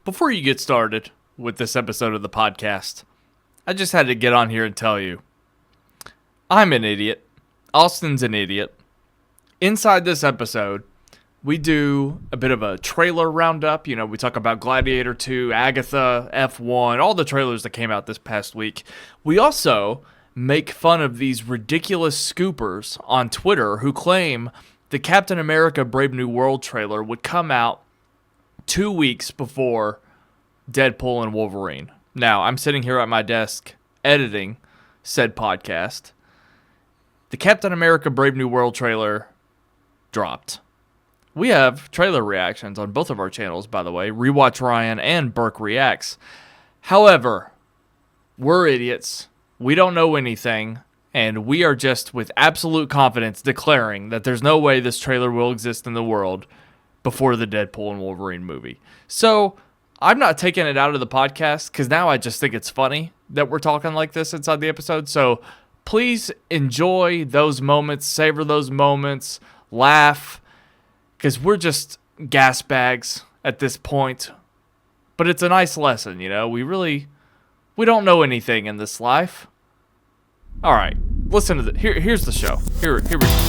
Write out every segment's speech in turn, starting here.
Before you get started with this episode of the podcast, I just had to get on here and tell you, I'm an idiot. Austin's an idiot. Inside this episode, we do a bit of a trailer roundup. You know, we talk about Gladiator II, Agatha, F1, all the trailers that came out this past week. We also make fun of these ridiculous scoopers on Twitter who claim the Captain America Brave New World trailer would come out 2 weeks before Deadpool and Wolverine. Now, I'm sitting here at my desk editing said podcast. The Captain America Brave New World trailer dropped. We have trailer reactions on both of our channels, by the way, Rewatch Ryan and Burke Reacts. However, we're idiots. We don't know anything, and we are just with absolute confidence declaring that there's no way this trailer will exist in the world before the Deadpool and Wolverine movie. So I'm not taking it out of the podcast because now I just think it's funny that we're talking like this inside the episode. So please enjoy those moments, savor those moments, laugh, because we're just gas bags at this point. But it's a nice lesson, you know. We don't know anything in this life. All right, listen to here's the show. Here we go.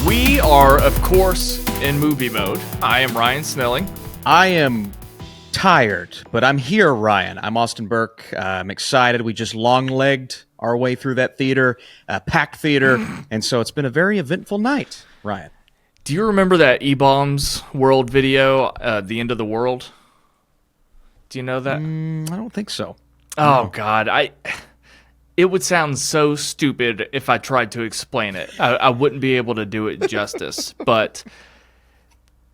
We are, of course, in movie mode. I am Ryan Snelling. I am tired, but I'm here, Ryan. I'm Austin Burke. I'm excited. We just long-legged our way through that theater, packed theater, and so it's been a very eventful night, Ryan. Do you remember that E-Bombs World video, The End of the World? Do you know that? I don't think so. Oh, No. God. It would sound so stupid if I tried to explain it. I wouldn't be able to do it justice, but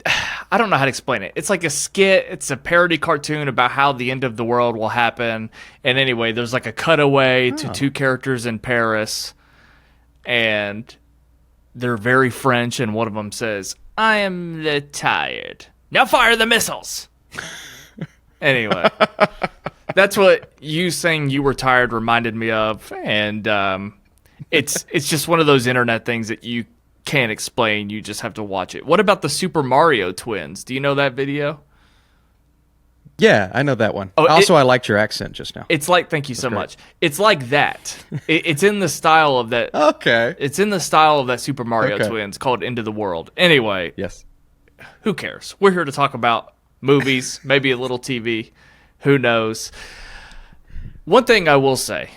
I don't know how to explain it. It's like a skit. It's a parody cartoon about how the end of the world will happen. And anyway, there's like a cutaway to two characters in Paris, and they're very French, and one of them says, "I am tired. Now fire the missiles." Anyway, that's what you saying you were tired reminded me of, and it's just one of those internet things that you can't explain. You just have to watch it. What about the Super Mario twins? Do you know that video? Yeah, I know that one. Oh, I liked your accent just now. It's like, thank you so much. It's like that. It's in the style of that. Okay. It's in the style of that Super Mario twins called Into the World. Anyway, Yes. who cares? We're here to talk about movies, maybe a little TV. Who knows? One thing I will say,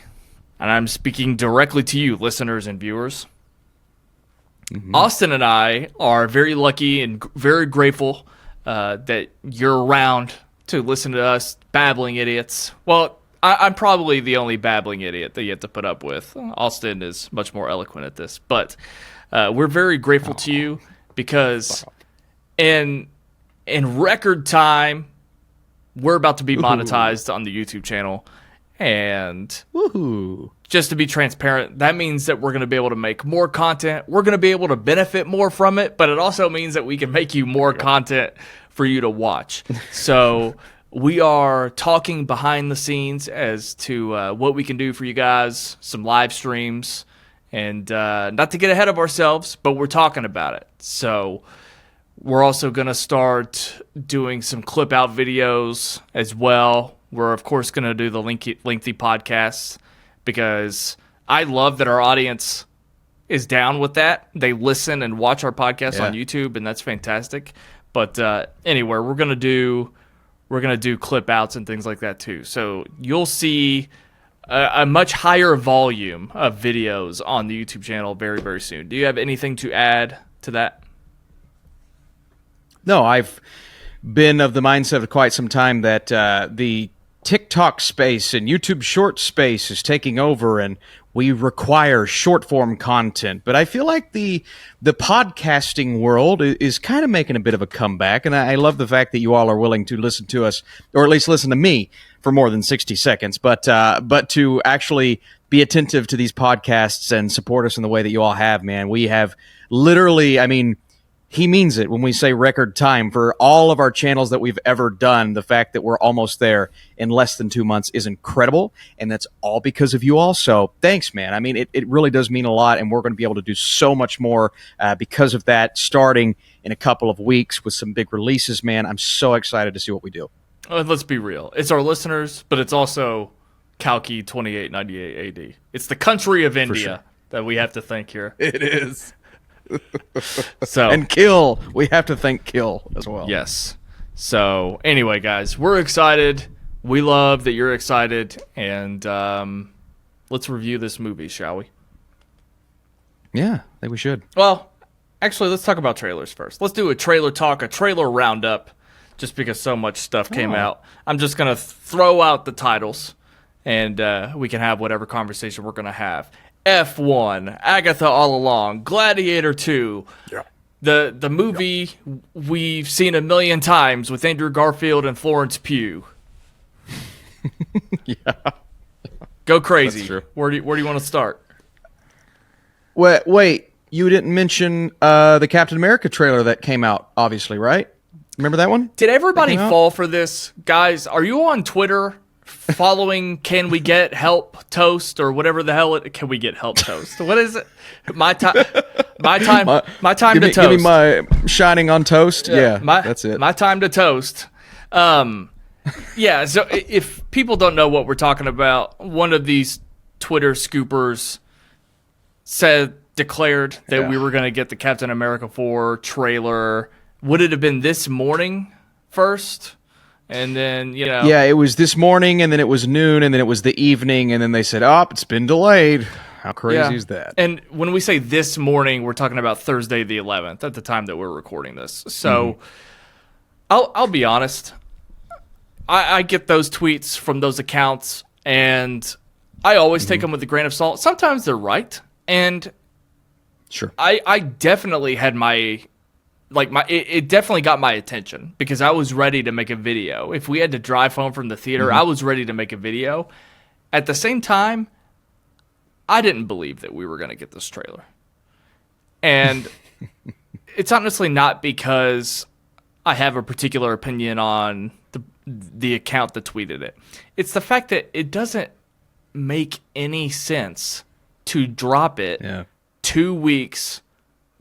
and I'm speaking directly to you, listeners and viewers, Austin and I are very lucky and very grateful that you're around to listen to us babbling idiots. Well, I'm probably the only babbling idiot that you have to put up with. Austin is much more eloquent at this. But we're very grateful to you because in record time, we're about to be monetized on the YouTube channel. And Woohoo. just to be transparent, that means that we're going to be able to make more content. We're going to be able to benefit more from it, but it also means that we can make you more content for you to watch. So we are talking behind the scenes as to what we can do for you guys, some live streams, and not to get ahead of ourselves, but we're talking about it. So we're also going to start doing some clip out videos as well. We're, of course, going to do the lengthy podcasts because I love that our audience is down with that. They listen and watch our podcast on YouTube, and that's fantastic. But anyway, we're going to do clip outs and things like that too. So you'll see a much higher volume of videos on the YouTube channel very, very soon. Do you have anything to add to that? No, I've been of the mindset for quite some time that the TikTok space and YouTube short space is taking over, and we require short form content. But I feel like the podcasting world is kind of making a bit of a comeback, and I love the fact that you all are willing to listen to us, or at least listen to me, for more than 60 seconds. But to actually be attentive to these podcasts and support us in the way that you all have, man. We have literally, I mean, he means it when we say record time. For all of our channels that we've ever done, the fact that we're almost there in less than 2 months is incredible, and that's all because of you all. So thanks, man. I mean, it really does mean a lot, and we're going to be able to do so much more because of that, starting in a couple of weeks with some big releases, man. I'm so excited to see what we do. Let's be real. It's our listeners, but it's also Kalki 2898 AD. It's the country of India that we have to thank here. It is. So and Kill, we have to thank Kill as well. Yes. So anyway, guys, we're excited. We love that you're excited, and let's review this movie, shall we? Yeah, I think we should. Well, actually, let's talk about trailers first. Let's do a trailer talk, a trailer roundup, just because so much stuff came out. I'm just gonna throw out the titles, and we can have whatever conversation we're gonna have. F1, Agatha All Along, Gladiator II, the movie we've seen a million times with Andrew Garfield and Florence Pugh. Yeah, go crazy. That's true. Where do you want to start? Wait, you didn't mention the Captain America trailer that came out, obviously, right? Remember that one? Did everybody fall for this? Guys, are you on Twitter following Can We Get Help Toast or whatever the hell Can We Get Help Toast? What is it? My time to toast. Give me my shining on toast. Yeah, that's it. My time to toast. Yeah, so if people don't know what we're talking about, one of these Twitter scoopers declared that we were going to get the Captain America 4 trailer. Would it have been this morning first? And then, Yeah, it was this morning, and then it was noon, and then it was the evening, and then they said, it's been delayed. How crazy is that? And when we say this morning, we're talking about Thursday the 11th at the time that we're recording this. So I'll be honest. I get those tweets from those accounts, and I always take them with a grain of salt. Sometimes they're right, and sure, I definitely had it definitely got my attention because I was ready to make a video. If we had to drive home from the theater, I was ready to make a video. At the same time, I didn't believe that we were going to get this trailer. And it's honestly not because I have a particular opinion on the account that tweeted it. It's the fact that it doesn't make any sense to drop it 2 weeks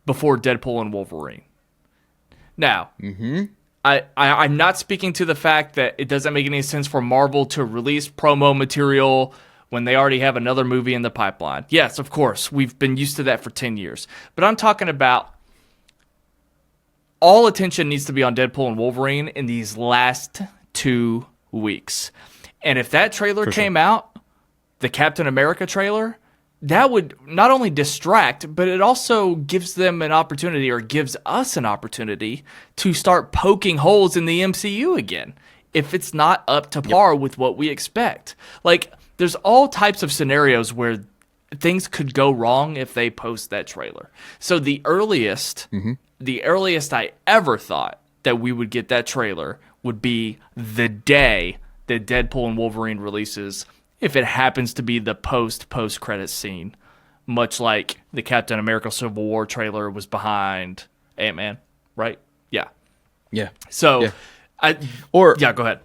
before Deadpool and Wolverine. Now, I'm not speaking to the fact that it doesn't make any sense for Marvel to release promo material when they already have another movie in the pipeline. Yes, of course, we've been used to that for 10 years. But I'm talking about all attention needs to be on Deadpool and Wolverine in these last 2 weeks. And if that trailer came out, the Captain America trailer, that would not only distract, but it also gives them an opportunity, or gives us an opportunity, to start poking holes in the MCU again if it's not up to par with what we expect. Like, there's all types of scenarios where things could go wrong if they post that trailer. So the earliest I ever thought that we would get that trailer would be the day that Deadpool and Wolverine releases, if it happens to be the post-credit scene, much like the Captain America Civil War trailer was behind Ant-Man, right? Yeah. So, go ahead.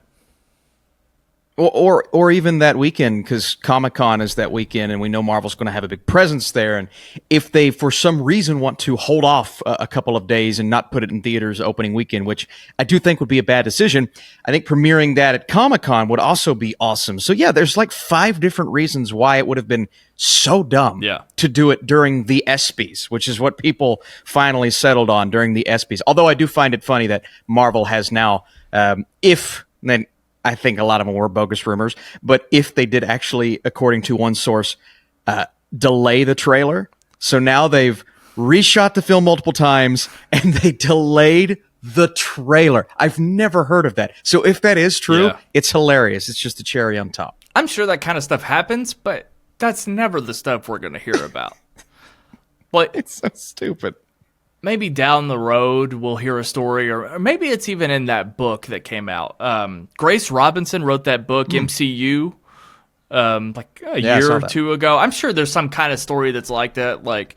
Or even that weekend, because Comic-Con is that weekend, and we know Marvel's going to have a big presence there. And if they, for some reason, want to hold off a couple of days and not put it in theaters opening weekend, which I do think would be a bad decision, I think premiering that at Comic-Con would also be awesome. So yeah, there's like 5 different reasons why it would have been so dumb to do it during the ESPYs, which is what people finally settled on during the ESPYs. Although I do find it funny that Marvel has now, I think a lot of them were bogus rumors, but if they did actually, according to one source, delay the trailer, so now they've reshot the film multiple times and they delayed the trailer. I've never heard of that. So if that is true, it's hilarious. It's just a cherry on top. I'm sure that kind of stuff happens, but that's never the stuff we're going to hear about. But it's so stupid. Maybe down the road we'll hear a story, or maybe it's even in that book that came out. Grace Robinson wrote that book, MCU, like a year or two ago. I'm sure there's some kind of story that's like that. Like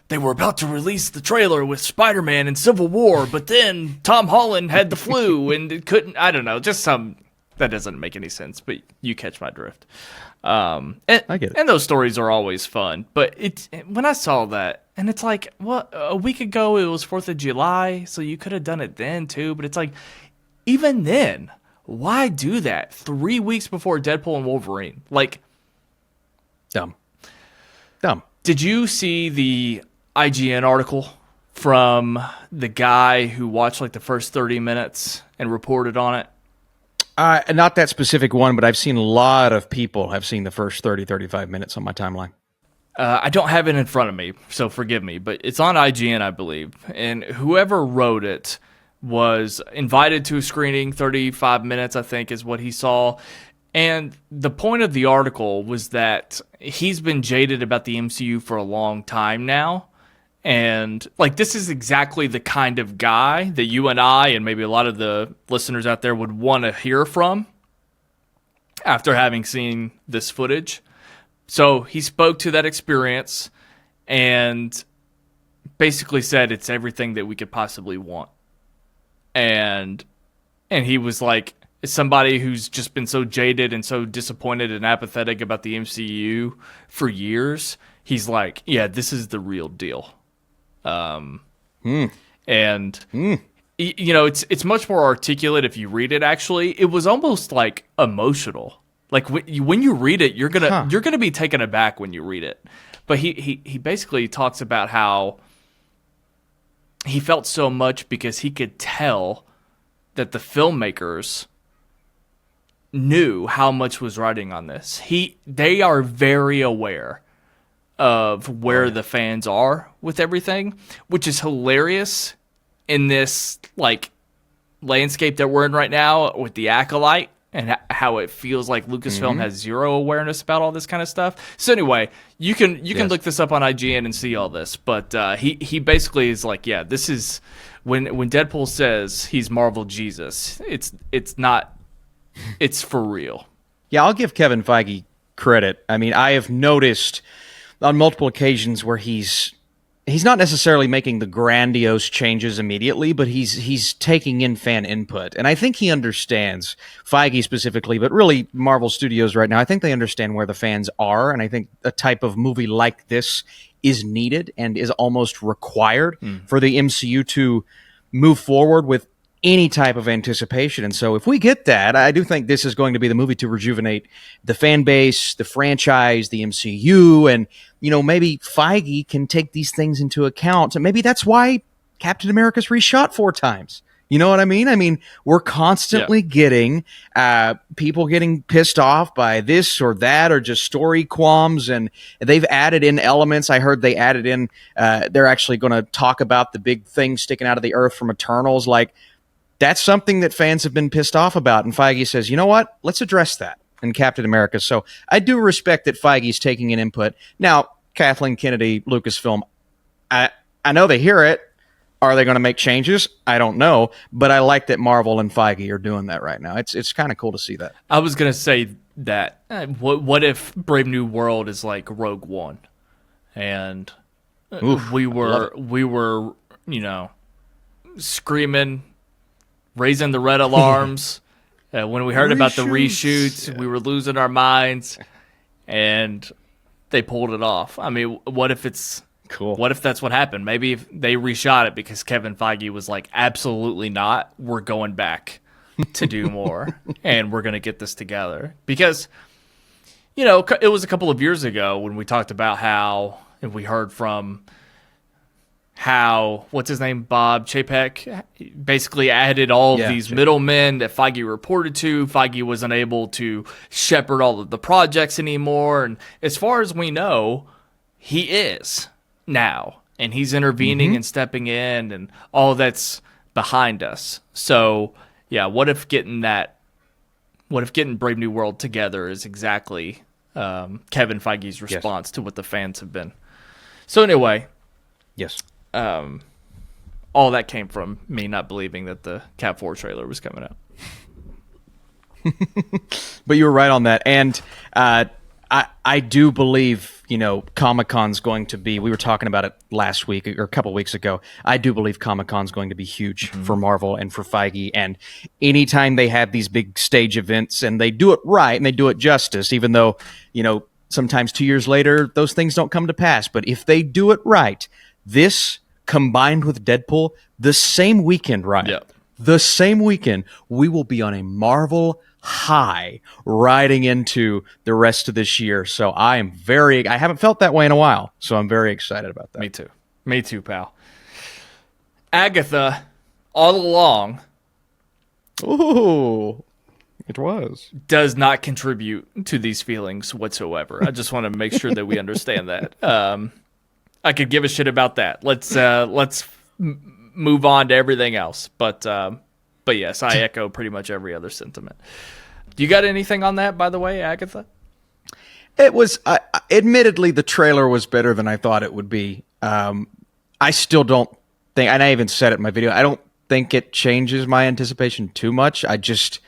they were about to release the trailer with Spider-Man and Civil War, but then Tom Holland had the flu and it couldn't, I don't know, just some, that doesn't make any sense, but you catch my drift. And, I get it. And those stories are always fun, but when I saw that, and it's like, well, a week ago it was 4th of July, so you could have done it then too, but it's like, even then, why do that 3 weeks before Deadpool and Wolverine? Like, Dumb. Did you see the IGN article from the guy who watched like the first 30 minutes and reported on it? Not that specific one, but I've seen a lot of people have seen the first 30, 35 minutes on my timeline. I don't have it in front of me, so forgive me, but it's on IGN, I believe. And whoever wrote it was invited to a screening, 35 minutes, I think, is what he saw. And the point of the article was that he's been jaded about the MCU for a long time now. And like, this is exactly the kind of guy that you and I, and maybe a lot of the listeners out there, would want to hear from after having seen this footage. So he spoke to that experience and basically said it's everything that we could possibly want. And he was like, as somebody who's just been so jaded and so disappointed and apathetic about the MCU for years, he's like, yeah, this is the real deal. And you know, it's much more articulate if you read it. Actually, it was almost like emotional. Like when you read it, you're gonna be taken aback when you read it. But he basically talks about how he felt so much because he could tell that the filmmakers knew how much was riding on this. They are very aware of where the fans are with everything, which is hilarious in this like landscape that we're in right now with the Acolyte and how it feels like Lucasfilm has zero awareness about all this kind of stuff. So anyway, you can look this up on IGN and see all this, but he basically is like, yeah, this is when Deadpool says he's Marvel Jesus, it's not, it's for real. Yeah, I'll give Kevin Feige credit. I mean, I have noticed on multiple occasions where he's not necessarily making the grandiose changes immediately, but he's taking in fan input. And I think he understands, Feige specifically, but really Marvel Studios right now, I think they understand where the fans are, and I think a type of movie like this is needed and is almost required for the MCU to move forward with any type of anticipation. And so if we get that, I do think this is going to be the movie to rejuvenate the fan base, the franchise, the MCU, and, you know, maybe Feige can take these things into account. And maybe that's why Captain America's reshot 4 times. You know what I mean? I mean, we're constantly getting people getting pissed off by this or that or just story qualms, and they've added in elements. I heard they added in, they're actually going to talk about the big thing sticking out of the earth from Eternals. Like, that's something that fans have been pissed off about. And Feige says, you know what? Let's address that in Captain America. So I do respect that Feige's taking in input. Now, Kathleen Kennedy, Lucasfilm, I know they hear it. Are they going to make changes? I don't know. But I like that Marvel and Feige are doing that right now. It's kind of cool to see that. I was going to say that. What if Brave New World is like Rogue One? And we were, you know, screaming, raising the red alarms. When we heard about the reshoots, we were losing our minds, and they pulled it off. I mean, what if it's cool? What if that's what happened? Maybe if they reshot it because Kevin Feige was like, absolutely not. We're going back to do more, and we're going to get this together. Because, you know, it was a couple of years ago when we talked about how, and we heard from how, what's his name, Bob Chapek, basically added all of these middlemen that Feige reported to. Feige wasn't able to shepherd all of the projects anymore. And as far as we know, he is now. And he's intervening and stepping in, and all that's behind us. So, yeah, what if getting Brave New World together is exactly Kevin Feige's response to what the fans have been. So anyway. Yes. All that came from me not believing that the Cap 4 trailer was coming out. But you were right on that. And I do believe Comic-Con's going to be, we were talking about it last week or a couple weeks ago. I do believe Comic-Con's going to be huge for Marvel and for Feige. And anytime they have these big stage events and they do it right and they do it justice, even though, sometimes 2 years later, those things don't come to pass. But if they do it right, this combined with Deadpool, the same weekend, Ryan, Yep. the same weekend, we will be on a Marvel high riding into the rest of this year. So I haven't felt that way in a while. So I'm very excited about that. Me too, pal. Agatha, all along, Ooh, it was. does not contribute to these feelings whatsoever. I just want to make sure that we understand that. I could give a shit about that. Let's move on to everything else. But yes, I echo pretty much every other sentiment. You got anything on that, by the way, Agatha? It was, admittedly, the trailer was better than I thought it would be. I still don't think, and I even said it in my video, I don't think it changes my anticipation too much. I just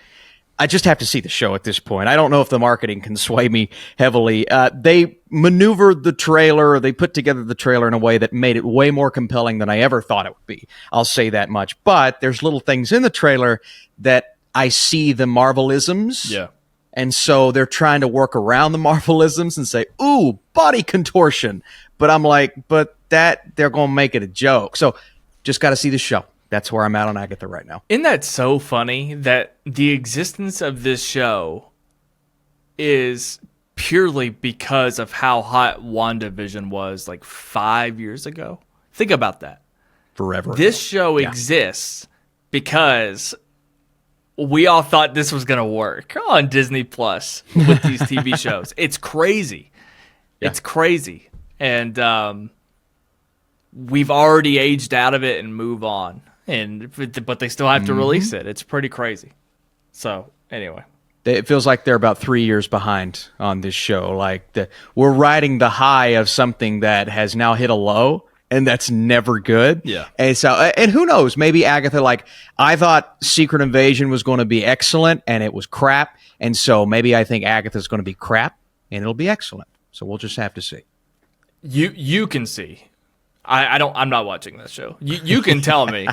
have to see the show at this point. I don't know if the marketing can sway me heavily. They maneuvered the trailer, or they put together the trailer in a way that made it way more compelling than I ever thought it would be. I'll say that much. But there's little things in the trailer that I see the Marvelisms. Yeah. And so they're trying to work around the Marvelisms and say, ooh, body contortion. But I'm like, they're going to make it a joke. So just got to see the show. That's where I'm at on Agatha right now. Isn't that so funny that the existence of this show is purely because of how hot WandaVision was like 5 years ago? Think about that. Forever. This show exists because we all thought this was going to work on Disney Plus with these TV shows. It's crazy. Yeah. It's crazy. And we've already aged out of it and move on. But they still have to release it. It's pretty crazy. So, anyway. It feels like they're about 3 years behind on this show. We're riding the high of something that has now hit a low, and that's never good. Yeah. And who knows? Maybe Agatha, I thought Secret Invasion was going to be excellent, and it was crap. And so maybe I think Agatha's going to be crap, and it'll be excellent. So we'll just have to see. You can see. I'm not watching this show. You can tell me.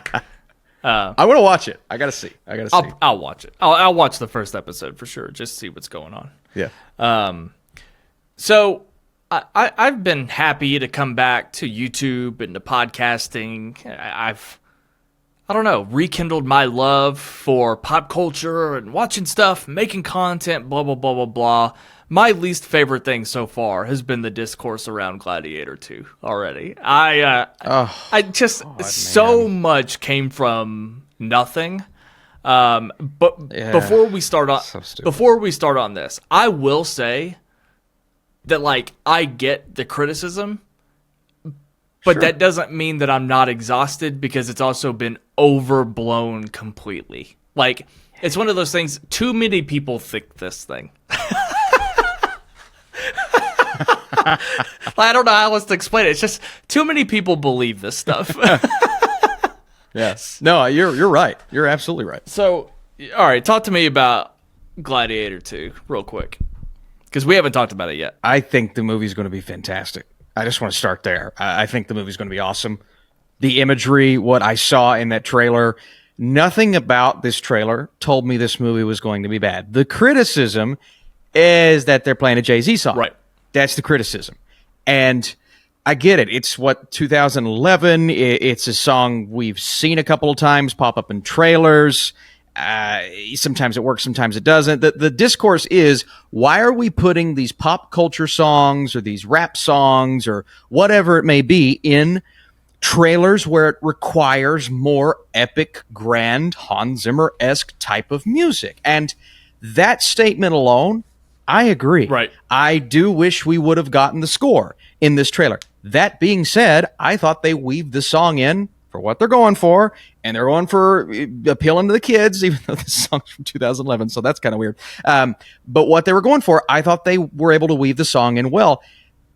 I want to watch it. I gotta see. I'll watch it. I'll watch the first episode for sure, just to see what's going on. Yeah. So I've been happy to come back to YouTube and to podcasting. I don't know, rekindled my love for pop culture and watching stuff, making content, blah blah blah blah blah. My least favorite thing so far has been the discourse around Gladiator II already. So much came from nothing. But before we start on this, I will say that I get the criticism, but that doesn't mean that I'm not exhausted, because it's also been overblown completely. It's one of those things, too many people think this thing. I don't know how else to explain it. It's just too many people believe this stuff. Yes. No, you're right. You're absolutely right. So, all right, talk to me about Gladiator 2 real quick, because we haven't talked about it yet. I think the movie's going to be fantastic. I just want to start there. I think the movie's going to be awesome. The imagery, what I saw in that trailer, nothing about this trailer told me this movie was going to be bad. The criticism is that they're playing a Jay-Z song. Right. That's the criticism. And I get it. It's 2011. It's a song we've seen a couple of times pop up in trailers. Sometimes it works, sometimes it doesn't. The discourse is, why are we putting these pop culture songs or these rap songs or whatever it may be in trailers where it requires more epic, grand, Hans Zimmer-esque type of music? And that statement alone, I agree. Right. I do wish we would have gotten the score in this trailer. That being said, I thought they weaved the song in for what they're going for, and they're going for appealing to the kids, even though this song's from 2011, so that's kind of weird. But what they were going for, I thought they were able to weave the song in well.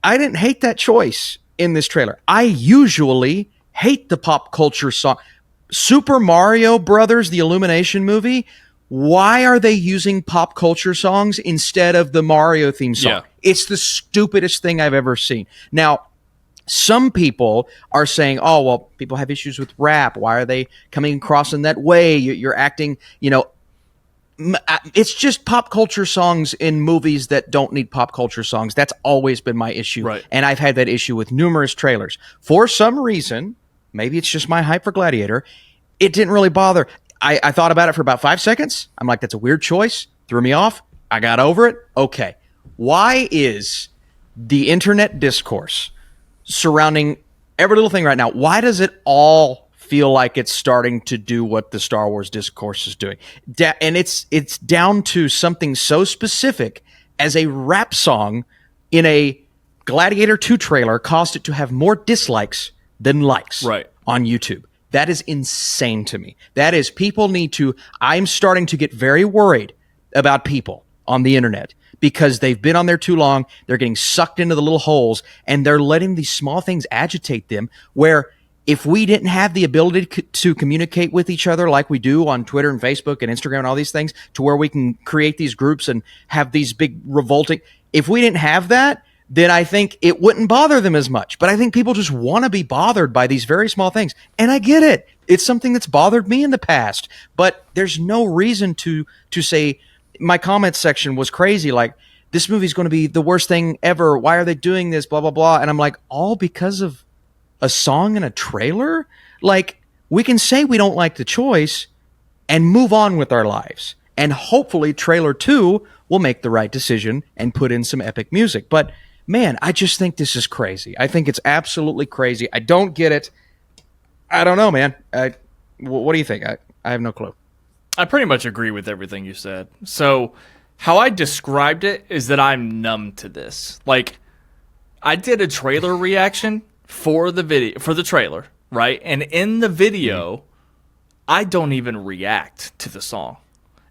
I didn't hate that choice in this trailer. I usually hate the pop culture song. Super Mario Brothers, the Illumination movie, why are they using pop culture songs instead of the Mario theme song? Yeah. It's the stupidest thing I've ever seen. Now, some people are saying, oh, well, people have issues with rap. Why are they coming across in that way? You're acting, it's just pop culture songs in movies that don't need pop culture songs. That's always been my issue. Right. And I've had that issue with numerous trailers. For some reason, maybe it's just my hype for Gladiator, it didn't really bother. I thought about it for about 5 seconds. I'm like, that's a weird choice. Threw me off. I got over it. Okay. Why is the internet discourse surrounding every little thing right now, why does it all feel like it's starting to do what the Star Wars discourse is doing? And it's down to something so specific as a rap song in a Gladiator II trailer caused it to have more dislikes than likes on YouTube. That is insane to me. That is, I'm starting to get very worried about people on the internet because they've been on there too long. They're getting sucked into the little holes, and they're letting these small things agitate them, where if we didn't have the ability to communicate with each other like we do on Twitter and Facebook and Instagram and all these things, to where we can create these groups and have these big revolting, if we didn't have that, then I think it wouldn't bother them as much. But I think people just want to be bothered by these very small things. And I get it. It's something that's bothered me in the past. But there's no reason to say my comments section was crazy. Like, this movie's going to be the worst thing ever. Why are they doing this? Blah, blah, blah. And I'm like, all because of a song and a trailer? Like, we can say we don't like the choice and move on with our lives. And hopefully trailer 2 will make the right decision and put in some epic music. But man, I just think this is crazy. I think it's absolutely crazy. I don't get it. I don't know, man. What do you think? I have no clue. I pretty much agree with everything you said. So how I described it is that I'm numb to this. Like, I did a trailer reaction for the trailer, right? And in the video, I don't even react to the song.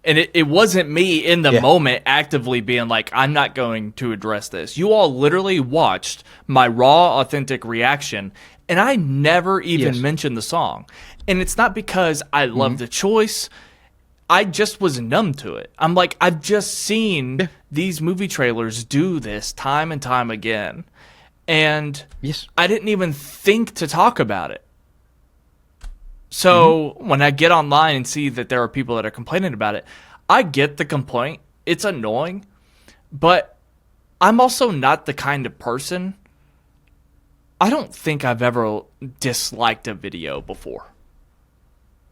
And it wasn't me in the moment actively being like, I'm not going to address this. You all literally watched my raw, authentic reaction, and I never even mentioned the song. And it's not because I love the choice. I just was numb to it. I'm like, I've just seen these movie trailers do this time and time again. And I didn't even think to talk about it. So when I get online and see that there are people that are complaining about it, I get the complaint. It's annoying. But I'm also not the kind of person. I don't think I've ever disliked a video before.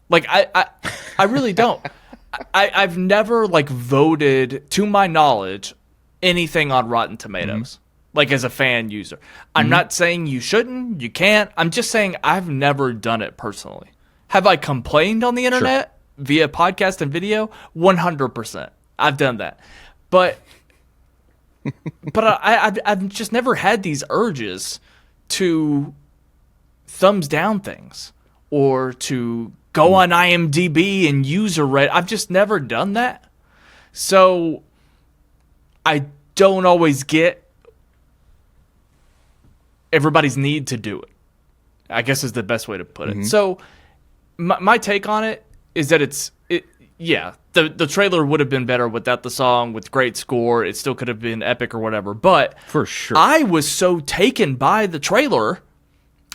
Like, I really don't. I've never, like, voted, to my knowledge, anything on Rotten Tomatoes. Like, as a fan user. I'm not saying you shouldn't, you can't. I'm just saying I've never done it personally. Have I complained on the internet via podcast and video? 100%. I've done that. But I've just never had these urges to thumbs down things or to go on IMDb and user rate. I've just never done that. So I don't always get everybody's need to do it, I guess is the best way to put it. So my take on it is that the trailer would have been better without the song, with great score. It still could have been epic or whatever. But for sure, I was so taken by the trailer,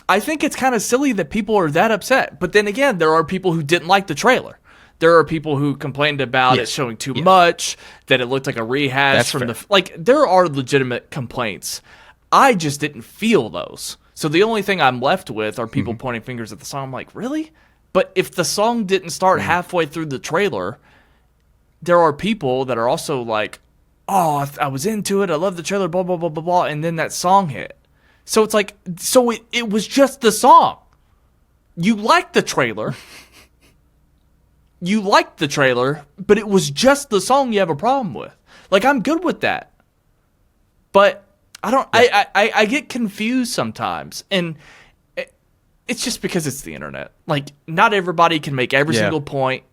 I think it's kind of silly that people are that upset. But then again, there are people who didn't like the trailer. There are people who complained about it showing too much, that it looked like a rehash from the... Like, there are legitimate complaints. I just didn't feel those. So the only thing I'm left with are people pointing fingers at the song. I'm like, really? But if the song didn't start halfway through the trailer, there are people that are also like, oh, I was into it. I love the trailer, blah, blah, blah, blah, blah. And then that song hit. So it's like, it was just the song. You liked the trailer. You liked the trailer, but it was just the song you have a problem with. Like, I'm good with that. But I get confused sometimes. And it's just because it's the internet. Like, not everybody can make every single point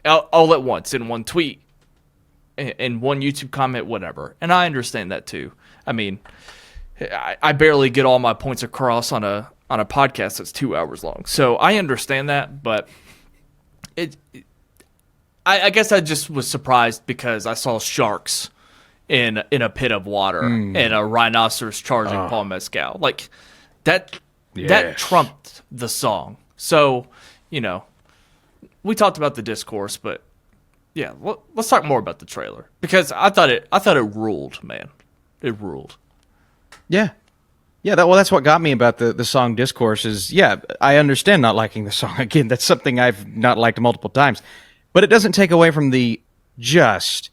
all at once in one tweet, in one YouTube comment, whatever. And I understand that too. I mean, I barely get all my points across on a podcast that's 2 hours long. So I understand that, but I guess I just was surprised because I saw sharks in a pit of water and a rhinoceros charging Paul Mescal. Like that trumped the song. So, we talked about the discourse, but yeah, let's talk more about the trailer because I thought it ruled, man. It ruled. Yeah. Yeah, that's what got me about the song Discourse is, I understand not liking the song. Again, that's something I've not liked multiple times. But it doesn't take away from the most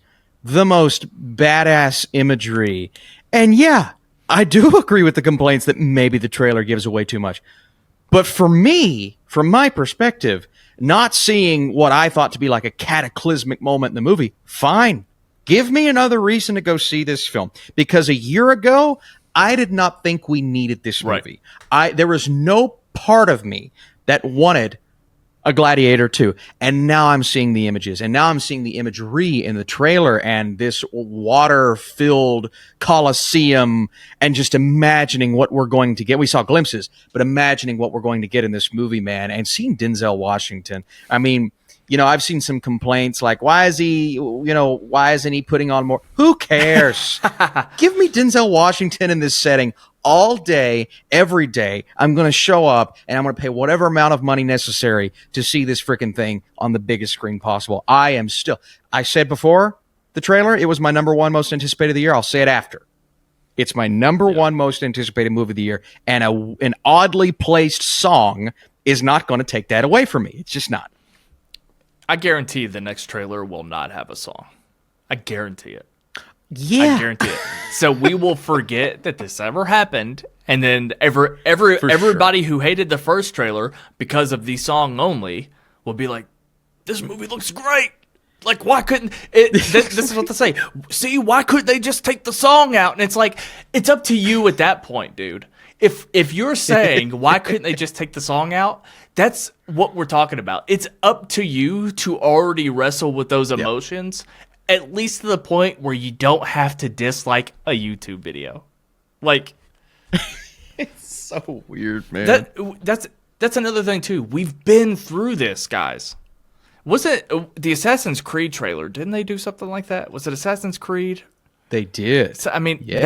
badass imagery. And yeah, I do agree with the complaints that maybe the trailer gives away too much. But for me, from my perspective, not seeing what I thought to be like a cataclysmic moment in the movie, fine. Give me another reason to go see this film. Because a year ago, I did not think we needed this movie. There was no part of me that wanted a Gladiator II. And now I'm seeing the images. And now I'm seeing the imagery in the trailer and this water-filled Colosseum and just imagining what we're going to get. We saw glimpses, but imagining what we're going to get in this movie, man. And seeing Denzel Washington. I mean, I've seen some complaints like, why isn't he putting on more? Who cares? Give me Denzel Washington in this setting all day, every day. I'm going to show up and I'm going to pay whatever amount of money necessary to see this freaking thing on the biggest screen possible. I said before the trailer, it was my number one most anticipated of the year. I'll say it after. It's my number one most anticipated movie of the year. And an oddly placed song is not going to take that away from me. It's just not. I guarantee the next trailer will not have a song. I guarantee it. Yeah. I guarantee it. So we will forget that this ever happened, and then everybody who hated the first trailer because of the song only will be like, this movie looks great. Like, why couldn't it? This is what they say. See, why couldn't they just take the song out? And it's like, it's up to you at that point, dude. If you're saying, why couldn't they just take the song out? That's what we're talking about. It's up to you to already wrestle with those emotions, at least to the point where you don't have to dislike a YouTube video. Like, it's so weird, man. That's another thing too. We've been through this, guys. Was it the Assassin's Creed trailer? Didn't they do something like that? Was it Assassin's Creed? They did. So, I mean, yes,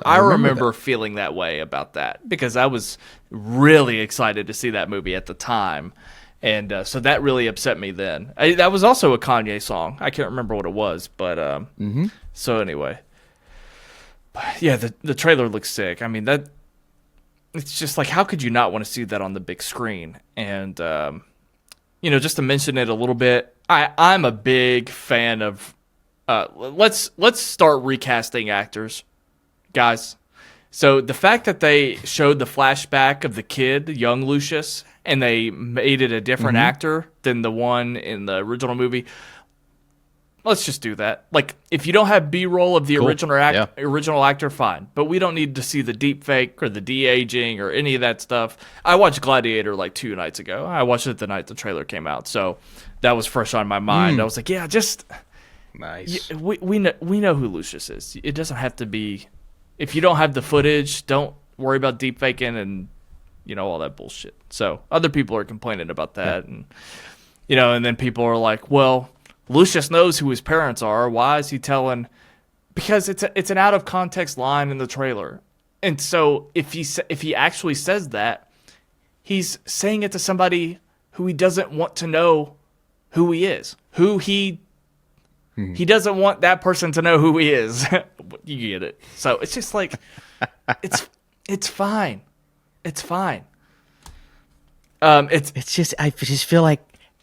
I remember feeling that way about that because I was really excited to see that movie at the time. And so that really upset me then. That was also a Kanye song. I can't remember what it was. But so anyway. Yeah, the trailer looks sick. I mean, it's just like, how could you not want to see that on the big screen? And, just to mention it a little bit, I'm a big fan of... let's start recasting actors, guys. So the fact that they showed the flashback of the kid, young Lucius, and they made it a different actor than the one in the original movie, let's just do that. Like, if you don't have B-roll of the original actor, fine. But we don't need to see the deep fake or the de-aging or any of that stuff. I watched Gladiator like 2 nights ago. I watched it the night the trailer came out, so that was fresh on my mind. I was like, yeah, just... Nice. We know who Lucius is. It doesn't have to be. If you don't have the footage, don't worry about deep faking and all that bullshit. So other people are complaining about that, and and then people are like, well, Lucius knows who his parents are. Why is he telling? Because it's an out of context line in the trailer, and so if he actually says that, he's saying it to somebody who he doesn't want to know who he is, He doesn't want that person to know who he is. You get it. So it's just like, it's fine. It's fine. It's just, I just feel like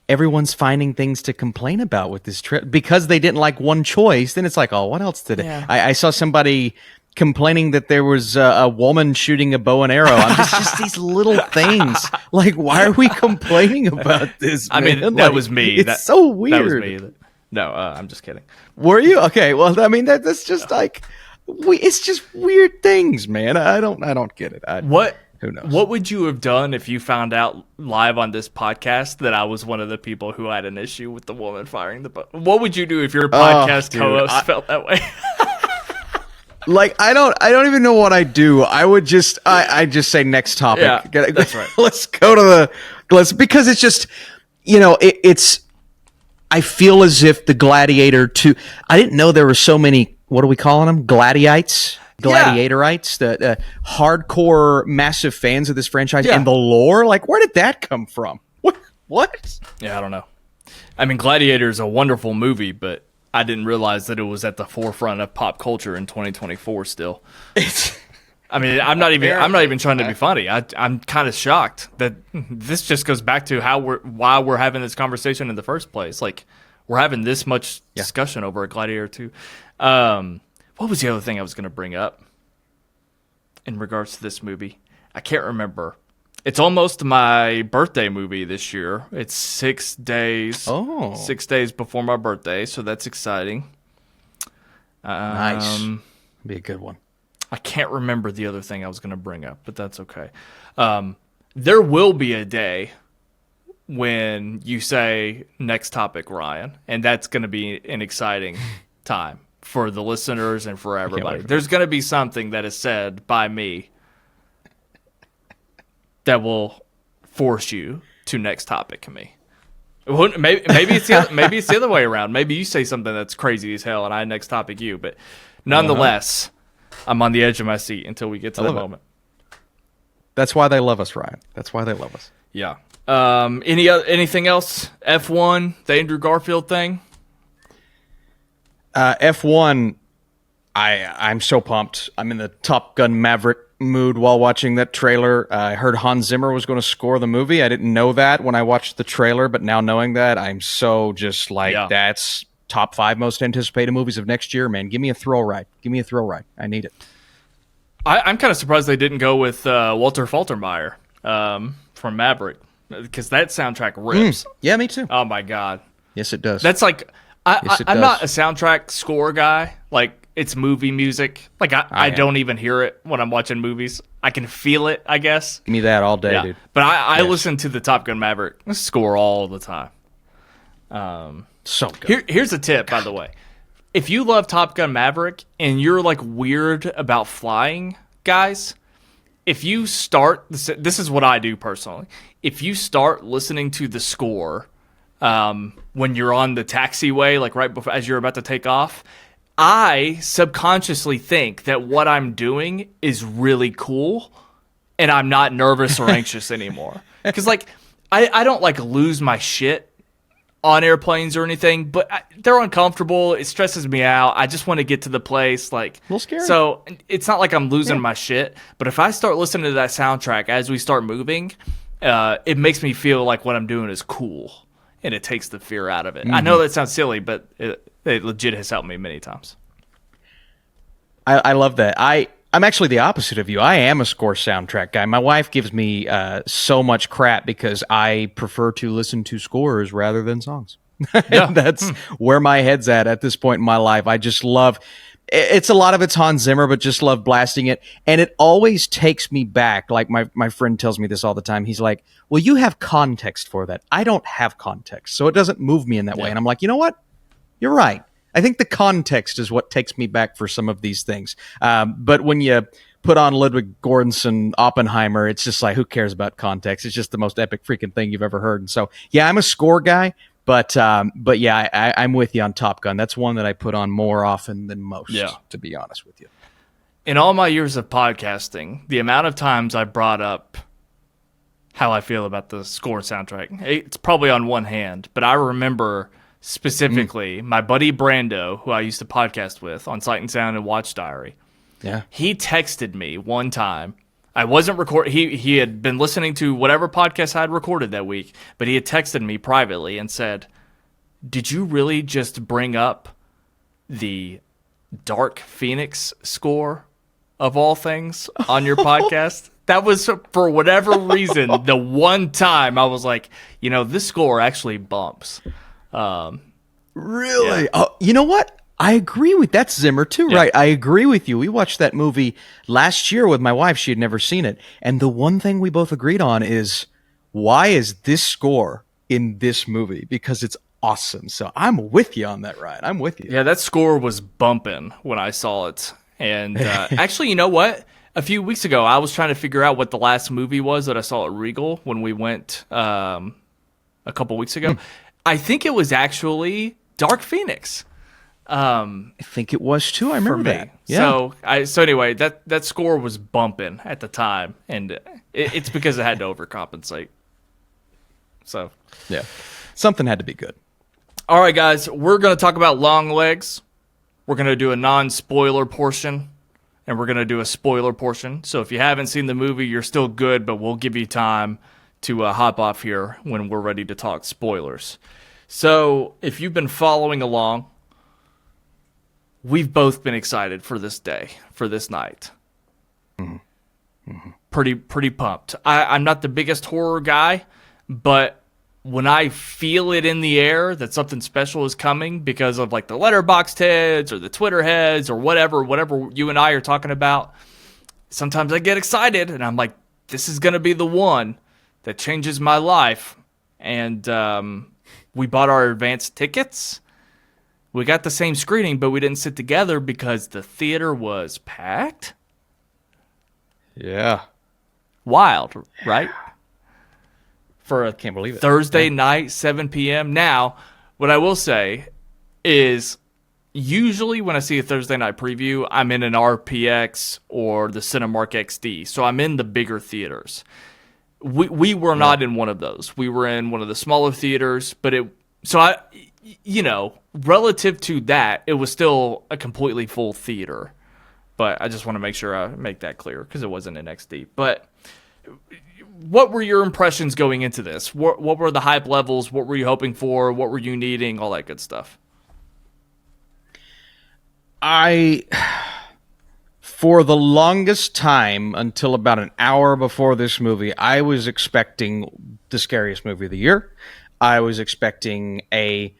everyone's finding things to complain about with this trip because they didn't like one choice. Then it's like, oh, what else did it? I saw somebody complaining that there was a woman shooting a bow and arrow. I'm just these little things. Like, why are we complaining about this? I mean, that was me. It's so weird. That was me. No, I'm just kidding. Were you? Okay, well, I mean, that's just like, it's just weird things, man. I don't get it. Who knows? What would you have done if you found out live on this podcast that I was one of the people who had an issue with the woman firing the bow? What would you do if your podcast co-host felt that way? Like, I don't even know what I'd do. I would just, I just say next topic. Yeah, that's right. Let's go to because it's just, it's. I feel as if the Gladiator II... I didn't know there were so many what are we calling them? Gladiatorites, the hardcore, massive fans of this franchise and the lore. Like, where did that come from? What? Yeah, I don't know. I mean, Gladiator is a wonderful movie, but I didn't realize that it was at the forefront of pop culture in 2024 still. I mean, I'm not even trying to be funny. I'm kind of shocked that this just goes back to why we're having this conversation in the first place. Like, we're having this much discussion over a Gladiator 2. What was the other thing I was going to bring up in regards to this movie? I can't remember. It's almost my birthday movie this year. It's 6 days. 6 days before my birthday, so that's exciting. Nice. Be a good one. I can't remember the other thing I was going to bring up, but that's okay. There will be a day when you say next topic, Ryan, and that's going to be an exciting time for the listeners and for everybody. There's going to be something that is said by me that will force you to next topic me. Maybe it's the other way around. Maybe you say something that's crazy as hell and I next topic you, but nonetheless, I'm on the edge of my seat until we get to that moment. That's why they love us, Ryan. That's why they love us. Yeah. Anything else? F1, the Andrew Garfield thing? F1, I'm so pumped. I'm in the Top Gun Maverick mood while watching that trailer. I heard Hans Zimmer was going to score the movie. I didn't know that when I watched the trailer, but now knowing that, I'm so just like, that's top 5 most anticipated movies of next year, man. Give me a thrill ride. I need it. I'm kind of surprised they didn't go with Walter Faltermeyer from Maverick, because that soundtrack rips. Yeah, me too. Oh, my God. Yes, it does. That's like, I'm not a soundtrack score guy. Like, it's movie music. Like, I don't even hear it when I'm watching movies. I can feel it, I guess. Give me that all day, dude. But I listen to the Top Gun Maverick score all the time. So good. Here's a tip, by the way. If you love Top Gun Maverick and you're like weird about flying, guys, if you start, this is what I do personally. If you start listening to the score when you're on the taxiway, like right before as you're about to take off, I subconsciously think that what I'm doing is really cool and I'm not nervous or anxious anymore. Because like I don't like lose my shit on airplanes or anything, but they're uncomfortable. It stresses me out. I just want to get to the place. Like, a little scary. So it's not like I'm losing my shit, but if I start listening to that soundtrack as we start moving, it makes me feel like what I'm doing is cool, and it takes the fear out of it. I know that sounds silly, but it legit has helped me many times. I love that. I'm actually the opposite of you. I am a score soundtrack guy. My wife gives me so much crap because I prefer to listen to scores rather than songs. That's where my head's at this point in my life. I just love it's a lot of it's Hans Zimmer, but just love blasting it. And it always takes me back. Like my friend tells me this all the time. He's like, well, you have context for that. I don't have context, so it doesn't move me in that way. And I'm like, you know what? You're right. I think the context is what takes me back for some of these things. But when you put on Ludwig Göransson Oppenheimer, it's just like, who cares about context? It's just the most epic freaking thing you've ever heard. And so, yeah, I'm a score guy, but yeah, I'm with you on Top Gun. That's one that I put on more often than most, to be honest with you. In all my years of podcasting, the amount of times I brought up how I feel about the score soundtrack, it's probably on one hand, but I remember specifically my buddy Brando, who I used to podcast with on Sight and Sound and Watch Diary. Yeah. He texted me one time. I wasn't recording. He had been listening to whatever podcast I had recorded that week, but he had texted me privately and said, "Did you really just bring up the Dark Phoenix score of all things on your podcast?" That was, for whatever reason, the one time I was like, this score actually bumps. Really? Yeah. Oh, you know what? I agree with that's Zimmer too, right? I agree with you. We watched that movie last year with my wife. She had never seen it. And the one thing we both agreed on is, why is this score in this movie? Because it's awesome. So I'm with you on that, Ryan. I'm with you. Yeah, that score was bumping when I saw it. And actually, you know what? A few weeks ago, I was trying to figure out what the last movie was that I saw at Regal when we went a couple weeks ago. I think it was actually Dark Phoenix. I think it was too. I remember that. Yeah. So anyway, that score was bumping at the time, and it's because it had to overcompensate. So yeah, something had to be good. All right, guys, we're going to talk about Longlegs. We're going to do a non-spoiler portion, and we're going to do a spoiler portion. So if you haven't seen the movie, you're still good, but we'll give you time to hop off here when we're ready to talk spoilers. So if you've been following along, we've both been excited for this day, for this night. Mm-hmm. Mm-hmm. Pretty pumped. I'm not the biggest horror guy, but when I feel it in the air that something special is coming because of like the Letterboxd heads or the Twitter heads or whatever you and I are talking about, sometimes I get excited and I'm like, this is going to be the one that changes my life. And we bought our advanced tickets. We got the same screening, but we didn't sit together because the theater was packed. Yeah. Wild, right? For a Can't believe it. Thursday night, 7 p.m. Now, what I will say is usually when I see a Thursday night preview, I'm in an RPX or the Cinemark XD. So I'm in the bigger theaters. We were not in one of those. We were in one of the smaller theaters, but relative to that, it was still a completely full theater. But I just want to make sure I make that clear because it wasn't an XD. But what were your impressions going into this? What were the hype levels? What were you hoping for? What were you needing? All that good stuff. For the longest time, until about an hour before this movie, I was expecting the scariest movie of the year. I was expecting a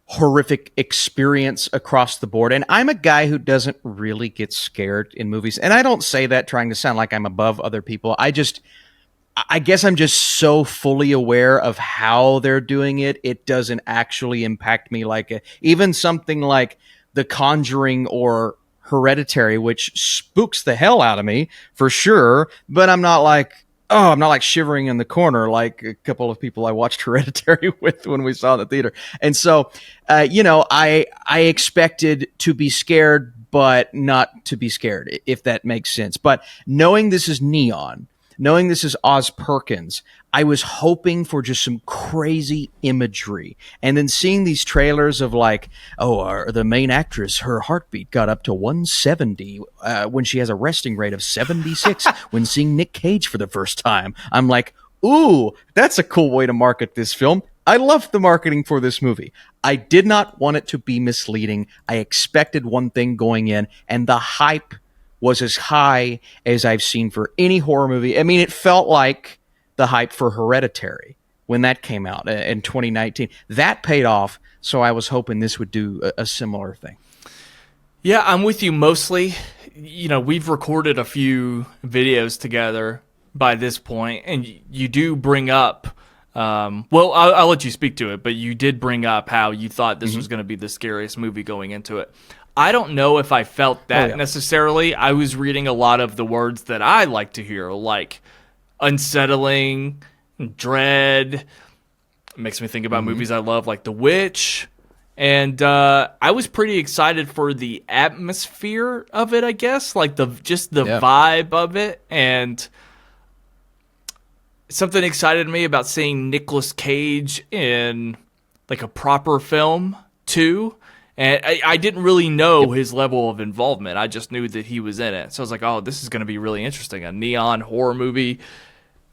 horrific experience across the board. And I'm a guy who doesn't really get scared in movies. And I don't say that trying to sound like I'm above other people. I guess I'm just so fully aware of how they're doing it. It doesn't actually impact me even something like The Conjuring or Hereditary, which spooks the hell out of me for sure. But I'm not like shivering in the corner like a couple of people I watched Hereditary with when we saw it in the theater. And so, I expected to be scared, but not to be scared, if that makes sense. But knowing this is Neon, knowing this is Oz Perkins, I was hoping for just some crazy imagery. And then seeing these trailers of the main actress, her heartbeat got up to 170 when she has a resting rate of 76 when seeing Nick Cage for the first time. I'm like, ooh, that's a cool way to market this film. I loved the marketing for this movie. I did not want it to be misleading. I expected one thing going in, and the hype was as high as I've seen for any horror movie. I mean, it felt like the hype for Hereditary when that came out in 2019. That paid off, so I was hoping this would do a similar thing. Yeah, I'm with you mostly. We've recorded a few videos together by this point, and you do bring up, I'll let you speak to it, but you did bring up how you thought this was going to be the scariest movie going into it. I don't know if I felt that necessarily. I was reading a lot of the words that I like to hear, like unsettling, dread. It makes me think about movies I love, like The Witch. And I was pretty excited for the atmosphere of it, I guess, like the vibe of it. And something excited me about seeing Nicolas Cage in like a proper film too. And I didn't really know his level of involvement. I just knew that he was in it. So I was like, oh, this is going to be really interesting. A neon horror movie.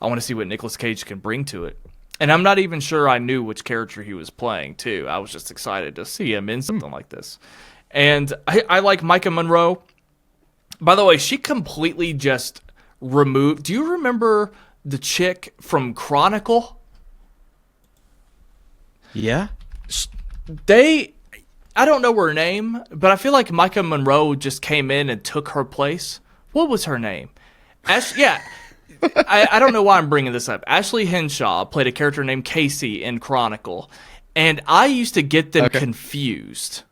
I want to see what Nicolas Cage can bring to it. And I'm not even sure I knew which character he was playing, too. I was just excited to see him in something like this. And I like Micah Monroe. By the way, she completely just removed... Do you remember the chick from Chronicle? Yeah. I don't know her name, but I feel like Micah Monroe just came in and took her place. What was her name? I don't know why I'm bringing this up. Ashley Henshaw played a character named Casey in Chronicle, and I used to get them confused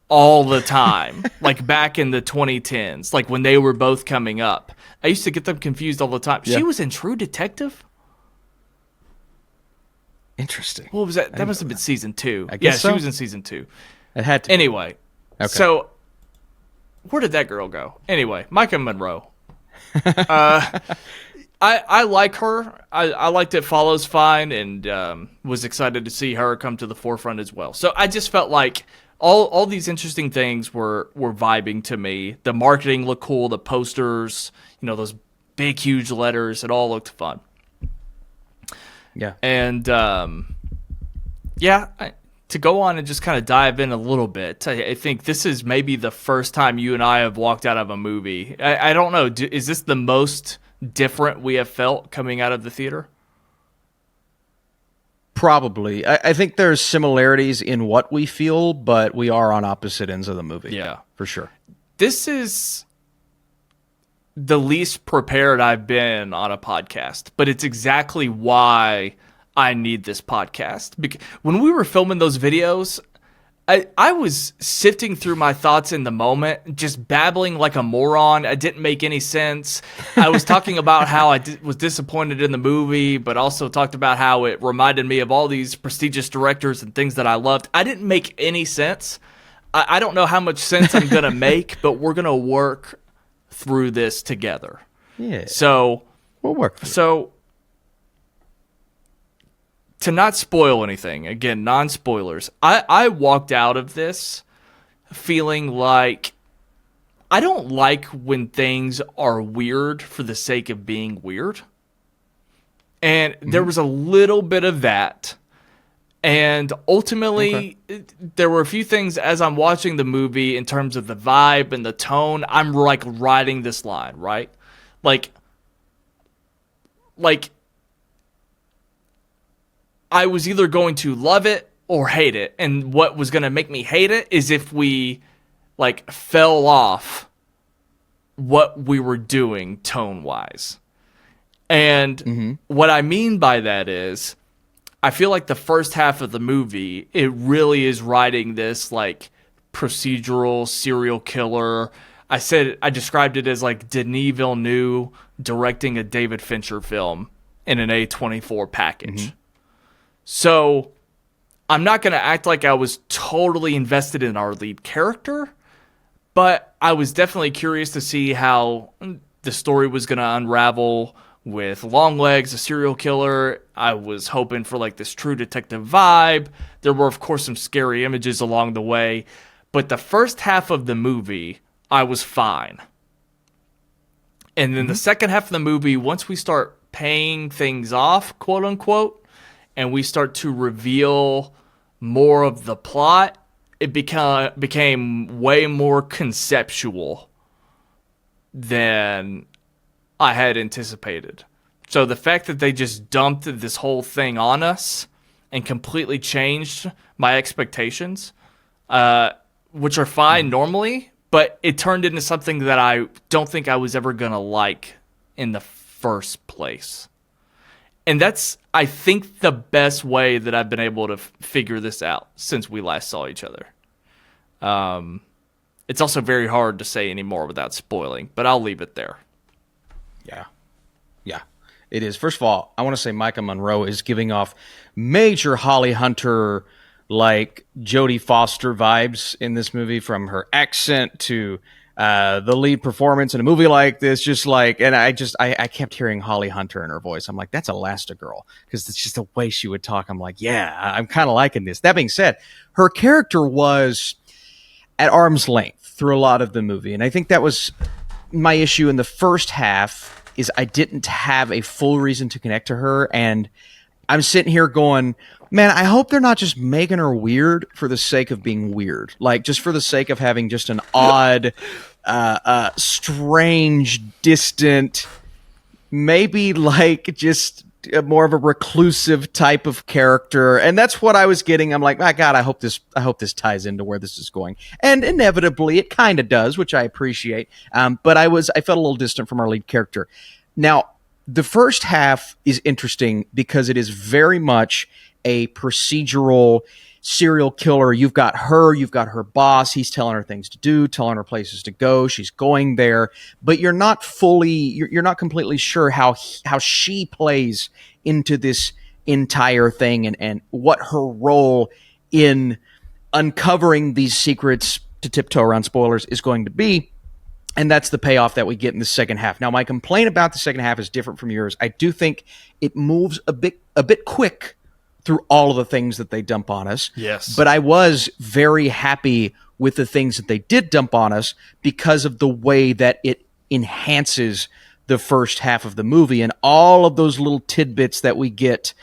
all the time, like back in the 2010s, like when they were both coming up. I used to get them confused all the time. Yeah. She was in True Detective? Interesting. What was that? That must have been season 2. I guess she was in season 2. It had to. Anyway, Okay. So, where did that girl go? Anyway, Micah Monroe. I like her. I liked It Follows fine, and was excited to see her come to the forefront as well. So I just felt like all these interesting things were vibing to me. The marketing looked cool. The posters, those big, huge letters, it all looked fun. Yeah. And to go on and just kind of dive in a little bit, I think this is maybe the first time you and I have walked out of a movie. I don't know. Is this the most different we have felt coming out of the theater? Probably. I think there's similarities in what we feel, but we are on opposite ends of the movie. Yeah. For sure. This is the least prepared I've been on a podcast, but it's exactly why I need this podcast. Because when we were filming those videos, I was sifting through my thoughts in the moment, just babbling like a moron. It didn't make any sense. I was talking about how I was disappointed in the movie, but also talked about how it reminded me of all these prestigious directors and things that I loved. I didn't make any sense. I don't know how much sense I'm going to make, but we're going to work through this together. Yeah. So we'll work through. So to not spoil anything, again, non-spoilers, I walked out of this feeling like I don't like when things are weird for the sake of being weird. And there was a little bit of that. And ultimately, there were a few things as I'm watching the movie in terms of the vibe and the tone. I'm like riding this line, right? Like I was either going to love it or hate it. And what was going to make me hate it is if we like fell off what we were doing tone-wise. And what I mean by that is I feel like the first half of the movie, it really is riding this like procedural serial killer. I described it as like Denis Villeneuve directing a David Fincher film in an A24 package. So I'm not going to act like I was totally invested in our lead character, but I was definitely curious to see how the story was going to unravel with Longlegs, a serial killer. I was hoping for like this True Detective vibe. There were, of course, some scary images along the way, but the first half of the movie, I was fine. And then the second half of the movie, once we start paying things off, quote unquote, and we start to reveal more of the plot, it became way more conceptual than I had anticipated. So the fact that they just dumped this whole thing on us and completely changed my expectations, which are fine normally, but it turned into something that I don't think I was ever going to like in the first place. And that's, I think, the best way that I've been able to figure this out since we last saw each other. It's also very hard to say any more without spoiling, but I'll leave it there. Yeah, it is. First of all, I want to say Micah Monroe is giving off major Holly Hunter, like Jodie Foster vibes in this movie, from her accent to the lead performance in a movie like this. Just like, and I kept hearing Holly Hunter in her voice. I'm like, that's Elastigirl, because it's just the way she would talk. I'm like, yeah, I'm kind of liking this. That being said, her character was at arm's length through a lot of the movie, and I think that was my issue in the first half. Is I didn't have a full reason to connect to her, and I'm sitting here going, man, I hope they're not just making her weird for the sake of being weird. Like, just for the sake of having just an odd, strange, distant, maybe like just more of a reclusive type of character. And that's what I was getting. I'm like, my God, I hope this ties into where this is going. And inevitably it kind of does, which I appreciate. But I felt a little distant from our lead character. Now, the first half is interesting because it is very much a procedural serial killer. You've got her boss. He's telling her things to do, telling her places to go. She's going there, but you're not completely sure how she plays into this entire thing and what her role in uncovering these secrets to tiptoe around spoilers, is going to be. And that's the payoff that we get in the second half. Now, my complaint about the second half is different from yours. I do think it moves a bit quick through all of the things that they dump on us. Yes. But I was very happy with the things that they did dump on us because of the way that it enhances the first half of the movie and all of those little tidbits that we get,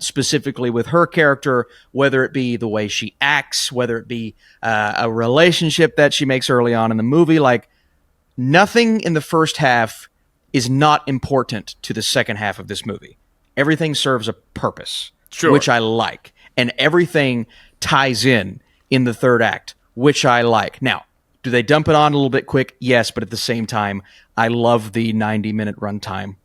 specifically with her character, whether it be the way she acts, whether it be a relationship that she makes early on in the movie. Like, nothing in the first half is not important to the second half of this movie. Everything serves a purpose, which I like. And everything ties in the third act, which I like. Now, do they dump it on a little bit quick? Yes, but at the same time, I love the 90-minute runtime.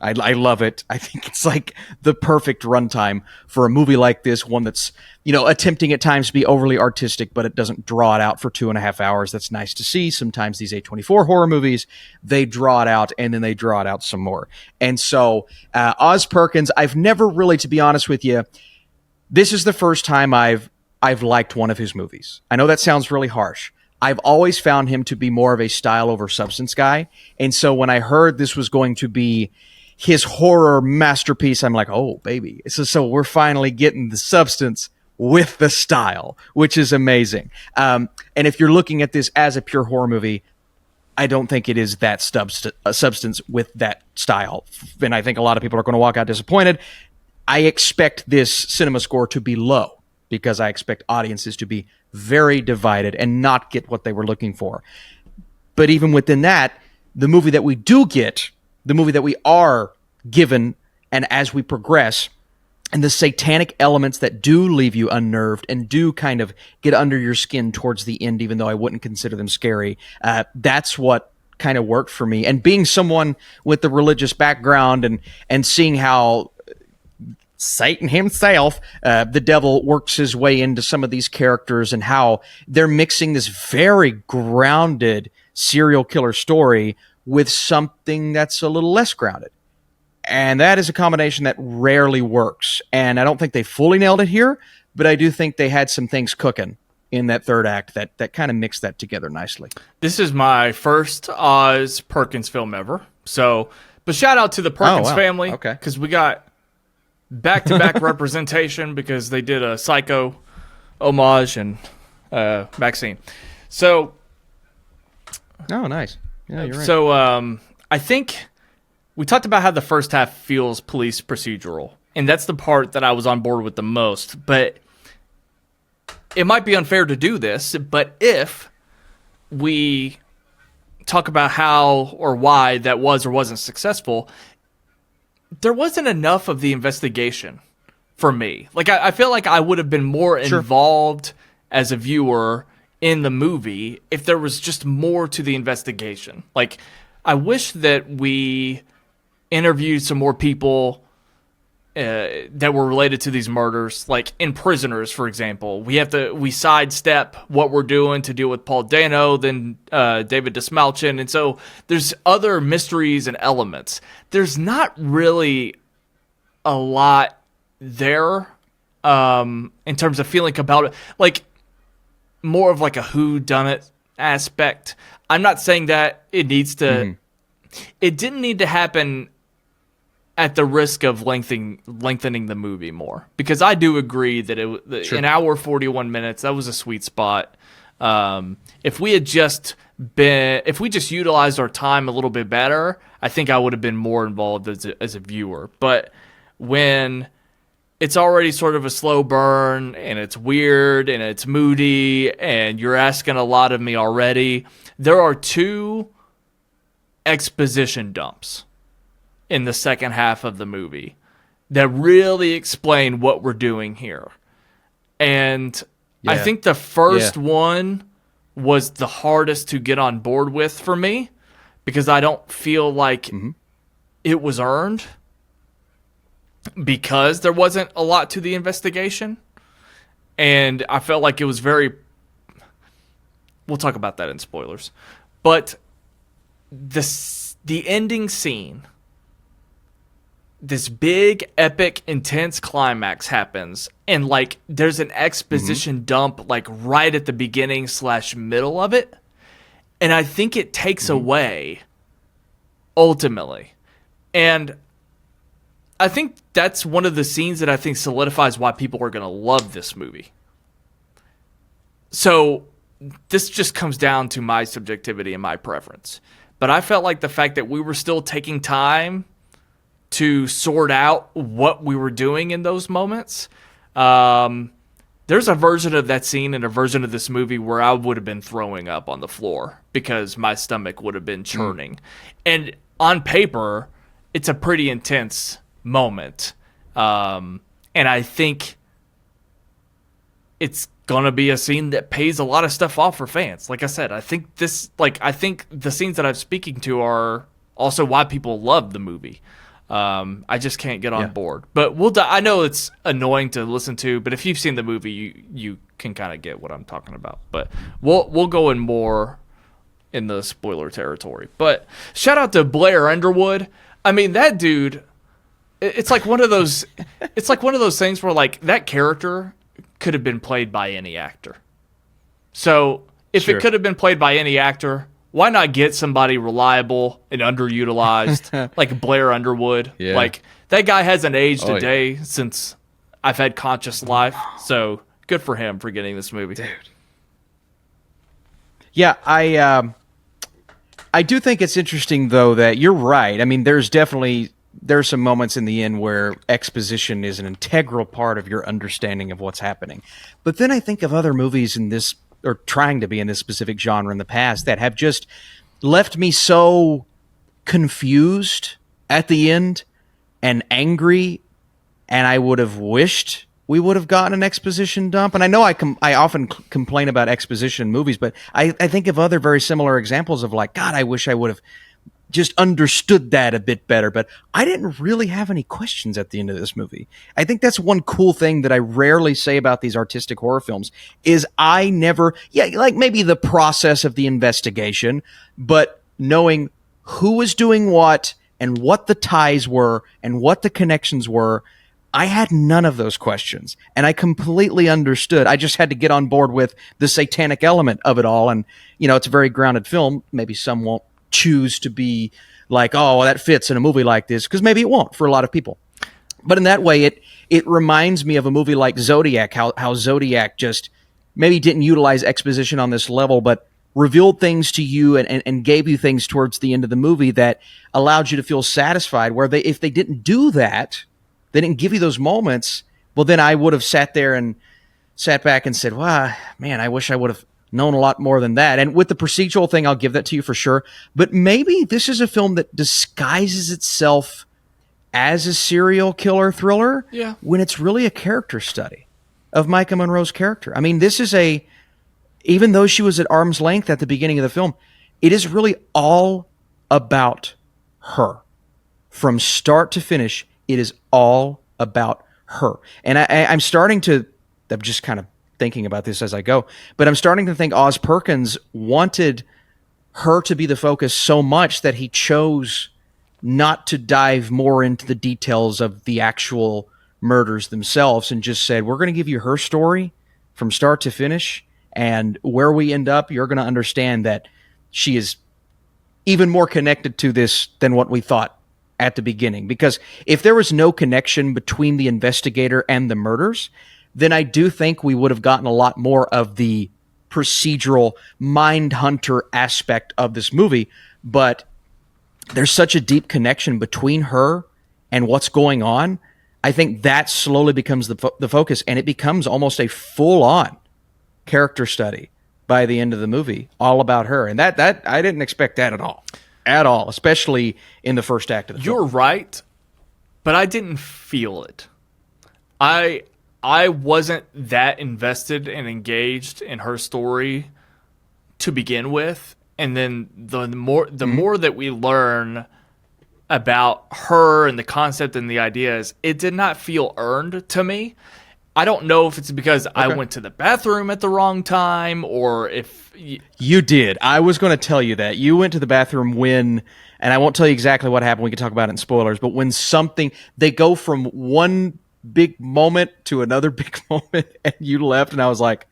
I love it. I think it's like the perfect runtime for a movie like this, one that's, attempting at times to be overly artistic, but it doesn't draw it out for 2.5 hours. That's nice to see. Sometimes these A24 horror movies, they draw it out and then they draw it out some more. And so, Oz Perkins, I've never really, to be honest with you, this is the first time I've liked one of his movies. I know that sounds really harsh. I've always found him to be more of a style over substance guy. And so when I heard this was going to be his horror masterpiece, I'm like, oh, baby. So we're finally getting the substance with the style, which is amazing. And if you're looking at this as a pure horror movie, I don't think it is that substance with that style. And I think a lot of people are going to walk out disappointed. I expect this cinema score to be low because I expect audiences to be very divided and not get what they were looking for. But even within that, the movie that we do get, the movie that we are given, and as we progress, and the satanic elements that do leave you unnerved and do kind of get under your skin towards the end, even though I wouldn't consider them scary, that's what kind of worked for me. And being someone with the religious background and seeing how Satan himself, the devil, works his way into some of these characters and how they're mixing this very grounded serial killer story with something that's a little less grounded. And that is a combination that rarely works. And I don't think they fully nailed it here, but I do think they had some things cooking in that third act that kind of mixed that together nicely. This is my first Oz Perkins film ever. So, but shout out to the Perkins family. Okay. Because we got back-to-back representation because they did a Psycho homage and Maxine. So, oh, nice. Yeah, you're right. So, I think we talked about how the first half feels police procedural, and that's the part that I was on board with the most. But it might be unfair to do this, but if we talk about how or why that was or wasn't successful, there wasn't enough of the investigation for me. Like, I feel like I would have been more involved as a viewer in the movie if there was just more to the investigation. Like, I wish that we interviewed some more people that were related to these murders, like in Prisoners, for example. We sidestep what we're doing to deal with Paul Dano, then David Dismalchin, and so there's other mysteries and elements. There's not really a lot there in terms of feeling about it, like more of like a whodunit aspect. I'm not saying that it needs to. It didn't need to happen at the risk of lengthening the movie more, because I do agree that an hour 41 minutes, that was a sweet spot. If we just utilized our time a little bit better, I think I would have been more involved as a viewer. But when it's already sort of a slow burn and it's weird and it's moody and you're asking a lot of me already, there are two exposition dumps in the second half of the movie that really explain what we're doing here. And I think the first one was the hardest to get on board with for me, because I don't feel like it was earned, because there wasn't a lot to the investigation. And I felt like it was very... We'll talk about that in spoilers. But the ending scene this big, epic, intense climax happens, and like there's an exposition dump like right at the beginning / middle of it, and I think it takes away ultimately, and I think that's one of the scenes that I think solidifies why people are going to love this movie. So this just comes down to my subjectivity and my preference, but I felt like the fact that we were still taking time to sort out what we were doing in those moments. There's a version of that scene and a version of this movie where I would have been throwing up on the floor because my stomach would have been churning. And on paper, it's a pretty intense moment. And I think it's going to be a scene that pays a lot of stuff off for fans. Like I said, I think the scenes that I'm speaking to are also why people love the movie. I just can't get on board. But I know it's annoying to listen to, but if you've seen the movie, you can kind of get what I'm talking about. But we'll go in more in the spoiler territory. But shout out to Blair Underwood. I mean, that dude, it's like one of those things where like that character could have been played by any actor. So if it could have been played by any actor, why not get somebody reliable and underutilized like Blair Underwood? Yeah. Like that guy hasn't aged a day since I've had conscious life. So good for him for getting this movie. Dude. Yeah, I do think it's interesting though that you're right. I mean, there's some moments in the end where exposition is an integral part of your understanding of what's happening. But then I think of other movies in this, or trying to be in this specific genre in the past, that have just left me so confused at the end and angry, and I would have wished we would have gotten an exposition dump. And I know I often complain about exposition in movies, but I think of other very similar examples of like, God, I wish I would have just understood that a bit better, but I didn't really have any questions at the end of this movie. I think that's one cool thing that I rarely say about these artistic horror films is I never, like maybe the process of the investigation, but knowing who was doing what and what the ties were and what the connections were, I had none of those questions, and I completely understood. I just had to get on board with the satanic element of it all, and it's a very grounded film. Maybe some won't choose to be like, oh, well, that fits in a movie like this, because maybe it won't for a lot of people. But in that way, it reminds me of a movie like Zodiac, how Zodiac just maybe didn't utilize exposition on this level, but revealed things to you and gave you things towards the end of the movie that allowed you to feel satisfied, where if they didn't do that, they didn't give you those moments, well, then I would have sat back and said, wow, man, I wish I would have known a lot more than that. And with the procedural thing, I'll give that to you for sure. But maybe this is a film that disguises itself as a serial killer thriller when it's really a character study of Micah Monroe's character. I mean, this is even though she was at arm's length at the beginning of the film, it is really all about her. From start to finish, it is all about her. And I'm just kind of thinking about this as I go, but I'm starting to think Oz Perkins wanted her to be the focus so much that he chose not to dive more into the details of the actual murders themselves and just said, we're going to give you her story from start to finish, and where we end up, you're going to understand that she is even more connected to this than what we thought at the beginning. Because if there was no connection between the investigator and the murders, then I do think we would have gotten a lot more of the procedural mind hunter aspect of this movie. But there's such a deep connection between her and what's going on. I think that slowly becomes the focus, and it becomes almost a full-on character study by the end of the movie, all about her. And that I didn't expect that at all, especially in the first act of the film. You're right, but I didn't feel it. I wasn't that invested and engaged in her story to begin with, and then the more that we learn about her and the concept and the ideas, it did not feel earned to me. I don't know if it's because I went to the bathroom at the wrong time or if... You did. I was going to tell you that. You went to the bathroom when, and I won't tell you exactly what happened. We can talk about it in spoilers, but when they go from one big moment to another big moment, and you left, and I was like,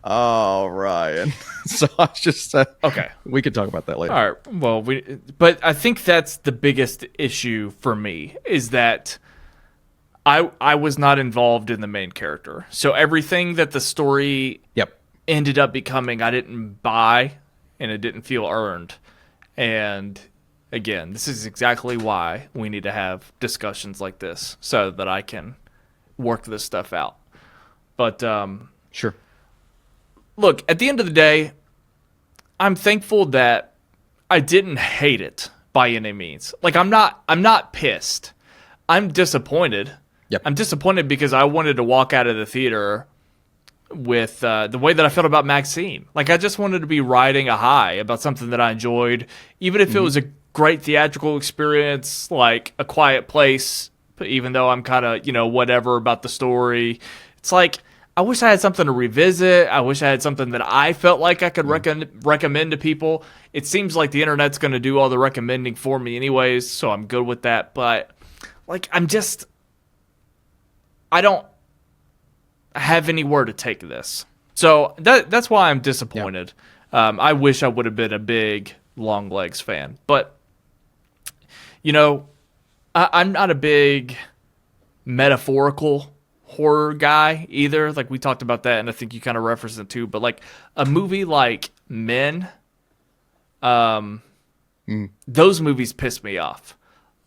oh, Ryan. So I was just... okay. We could talk about that later. All right. Well, but I think that's the biggest issue for me, is that I was not involved in the main character. So everything that the story ended up becoming, I didn't buy, and it didn't feel earned. And again, this is exactly why we need to have discussions like this so that I can work this stuff out. But sure. Look, at the end of the day, I'm thankful that I didn't hate it by any means. Like, I'm not pissed. I'm disappointed. Yep. I'm disappointed because I wanted to walk out of the theater with the way that I felt about Maxine. Like, I just wanted to be riding a high about something that I enjoyed, even if it was a great theatrical experience, like A Quiet Place, even though I'm kind of, whatever about the story. It's like, I wish I had something to revisit. I wish I had something that I felt like I could recommend to people. It seems like the internet's going to do all the recommending for me anyways, so I'm good with that. But, like, I don't have anywhere to take this. So that's why I'm disappointed. Yeah. I wish I would have been a big Longlegs fan. But, I'm not a big metaphorical horror guy either. Like, we talked about that, and I think you kind of referenced it too. But, like, a movie like Men, those movies piss me off.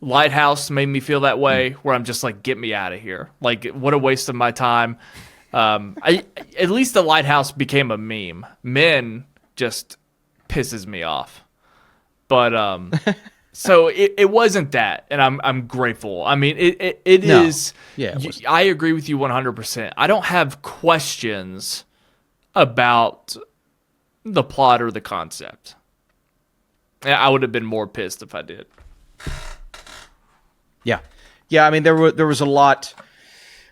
Lighthouse made me feel that way, where I'm just like, get me out of here. Like, what a waste of my time. At least the Lighthouse became a meme. Men just pisses me off. But so it wasn't that, and I'm grateful. I mean, it is. Yeah, I agree with you 100%. I don't have questions about the plot or the concept. I would have been more pissed if I did. Yeah. I mean, there was a lot,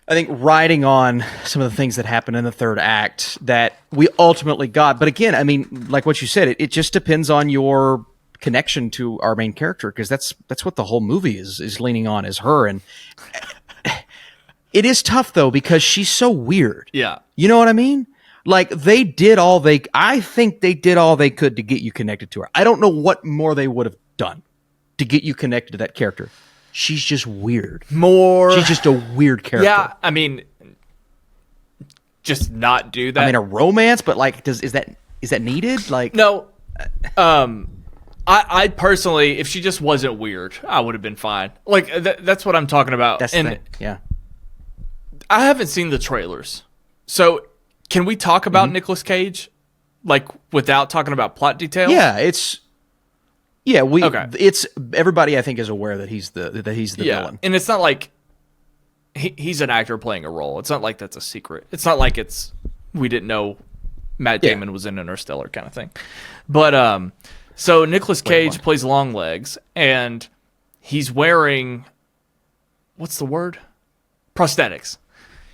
I think, riding on some of the things that happened in the third act that we ultimately got. But again, I mean, like what you said, it just depends on your connection to our main character, because that's what the whole movie is leaning on, is her. And it is tough though, because she's so weird. Yeah, you know what I mean? Like, I think they did all they could to get you connected to her. I don't know what more they would have done to get you connected to that character. She's just weird. She's just a weird character. Yeah, I mean, just not do that. I mean, a romance, but like, is that needed? Like, no. I personally, if she just wasn't weird, I would have been fine. Like, that's what I'm talking about. That's the thing. Yeah. I haven't seen the trailers, so can we talk about Nicolas Cage, like, without talking about plot details? Yeah, it's everybody, I think, is aware that he's the villain, and it's not like he's an actor playing a role. It's not like that's a secret. It's not like we didn't know Matt Damon was in Interstellar kind of thing. But so Nicolas Cage plays Longlegs, and he's wearing, what's the word? Prosthetics.